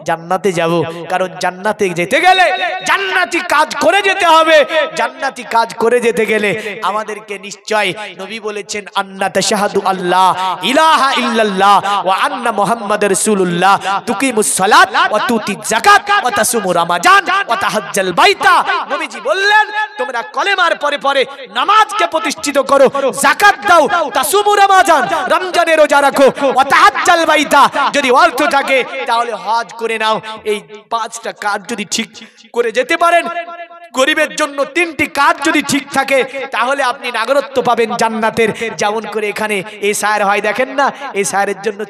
জান্নাতে যাব। কারণ জান্নাতে যেতে গেলে জান্নাতি কাজ করে যেতে হবে। জান্নাতি কাজ করে যেতে গেলে আমাদেরকে নিশ্চয় নবী বলেছেন আন্না তাশহাদু আল্লাহ ইলাহা ইল্লাল্লাহ ওয়া আন্না মুহাম্মাদুর রাসূলুল্লাহ তুকিমুস সালাত ওয়া তুতিজ যাকাত ওয়া তাসুমু রমাজান ওয়া তাহাজ্জাল বাইতা। নবীজি বললেন তোমরা কলেমার পরে পরে নামাজকে প্রতিষ্ঠিত করো, যাকাত দাও, তাসুমু রমাজান রমজানের রোজা রাখো, ওয়া তাহাজ্জাল বাইতা, যদি অর্থ থাকে তাহলে হজ করে নাও। এই 5টা কাজ যদি ঠিক করে যেতে পারেন, গরিবের জন্য 3টি কাজ যদি ঠিক থাকে, তাহলে আপনি নাগরত্ব পাবেন জান্নাতের। যেমন করে এখানে এই শায়ের হয় দেখেন না, এই শায়ের জন্য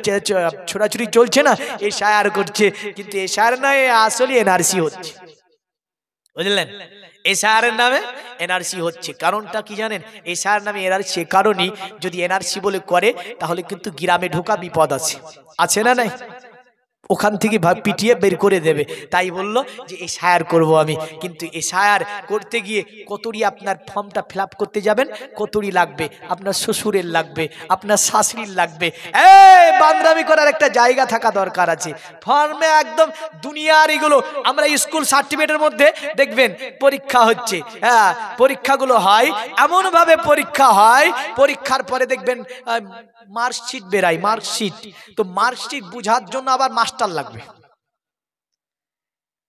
ছোড়াছুড়ি চলছে না, এই শায়ের করছে, কিন্তু এই শায়ের নয় আসলে এনআরসি হচ্ছে, বুঝলেন? এসআইআর নামে এনআরসি হচ্ছে। কারণটা কি জানেন? এসআইআর নামে এনআরসি কারণই, যদি এনআরসি বলে করে তাহলে কিন্তু গ্রামে ঢোকা বিপদ আছে, আছে না নাই? ওখান থেকে পিটিয়ে বের করে দেবে। তাই বললো যে এসআইআর করব আমি। কিন্তু এসআইআর করতে গিয়ে কতরি আপনার ফর্মটা ফিল আপ করতে যাবেন, কতরি লাগবে, আপনার শ্বশুরের লাগবে, আপনার শাশুড়ির লাগবে। বান্দরামি করার একটা জায়গা থাকা দরকার আছে। ফর্মে একদম দুনিয়ার এগুলো, আমরা স্কুল সার্টিফিকেটের মধ্যে দেখবেন পরীক্ষা হচ্ছে, হ্যাঁ পরীক্ষাগুলো হয় এমনভাবে পরীক্ষা হয়, পরীক্ষার পরে দেখবেন মার্কশিট বেরায়, মার্কশিট। তো মার্কশিট বোঝার জন্য আবার মাস্টার লাগবে।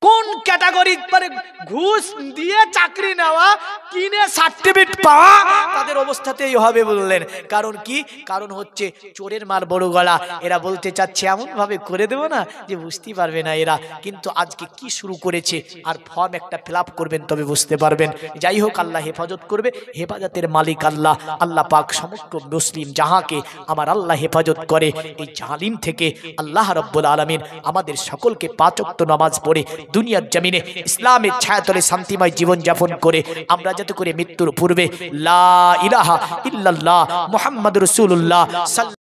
কোন ক্যাটাগরি মানে ঘুষ দিয়ে চাকরি নেওয়া, কিনে সার্টিফিকেট পাওয়া, তাদের অবস্থাতেই হবে বললেন। কারণ কি? কারণ হচ্ছে চোরের মার বড় গলা। এরা বলতে চাচ্ছে এমন ভাবে করে দেব না যে বুঝতেই পারবে না এরা। কিন্তু আজকে কি শুরু করেছে, আর ফর্ম একটা ফিল আপ করবেন তবে বুঝতে পারবেন। যাই হোক, আল্লাহ হেফাজত করবে, হেফাজতের মালিক আল্লাহ। আল্লাহ পাক সমগ্র মুসলিম জাহাকে আমার আল্লাহ হেফাজত করে এই জালিম থেকে। আল্লাহ রাব্বুল আলামিন আমাদের সকলকে 5 ওয়াক্ত নামাজ পড়ে দুনিয়ার জমিনে ইসলামের ছায়াতলে শান্তিময় জীবন যাপন করে আমরা যাতে করে মৃত্যুর পূর্বে লা ইলাহা ইল্লাল্লাহ মুহাম্মাদুর রাসূলুল্লাহ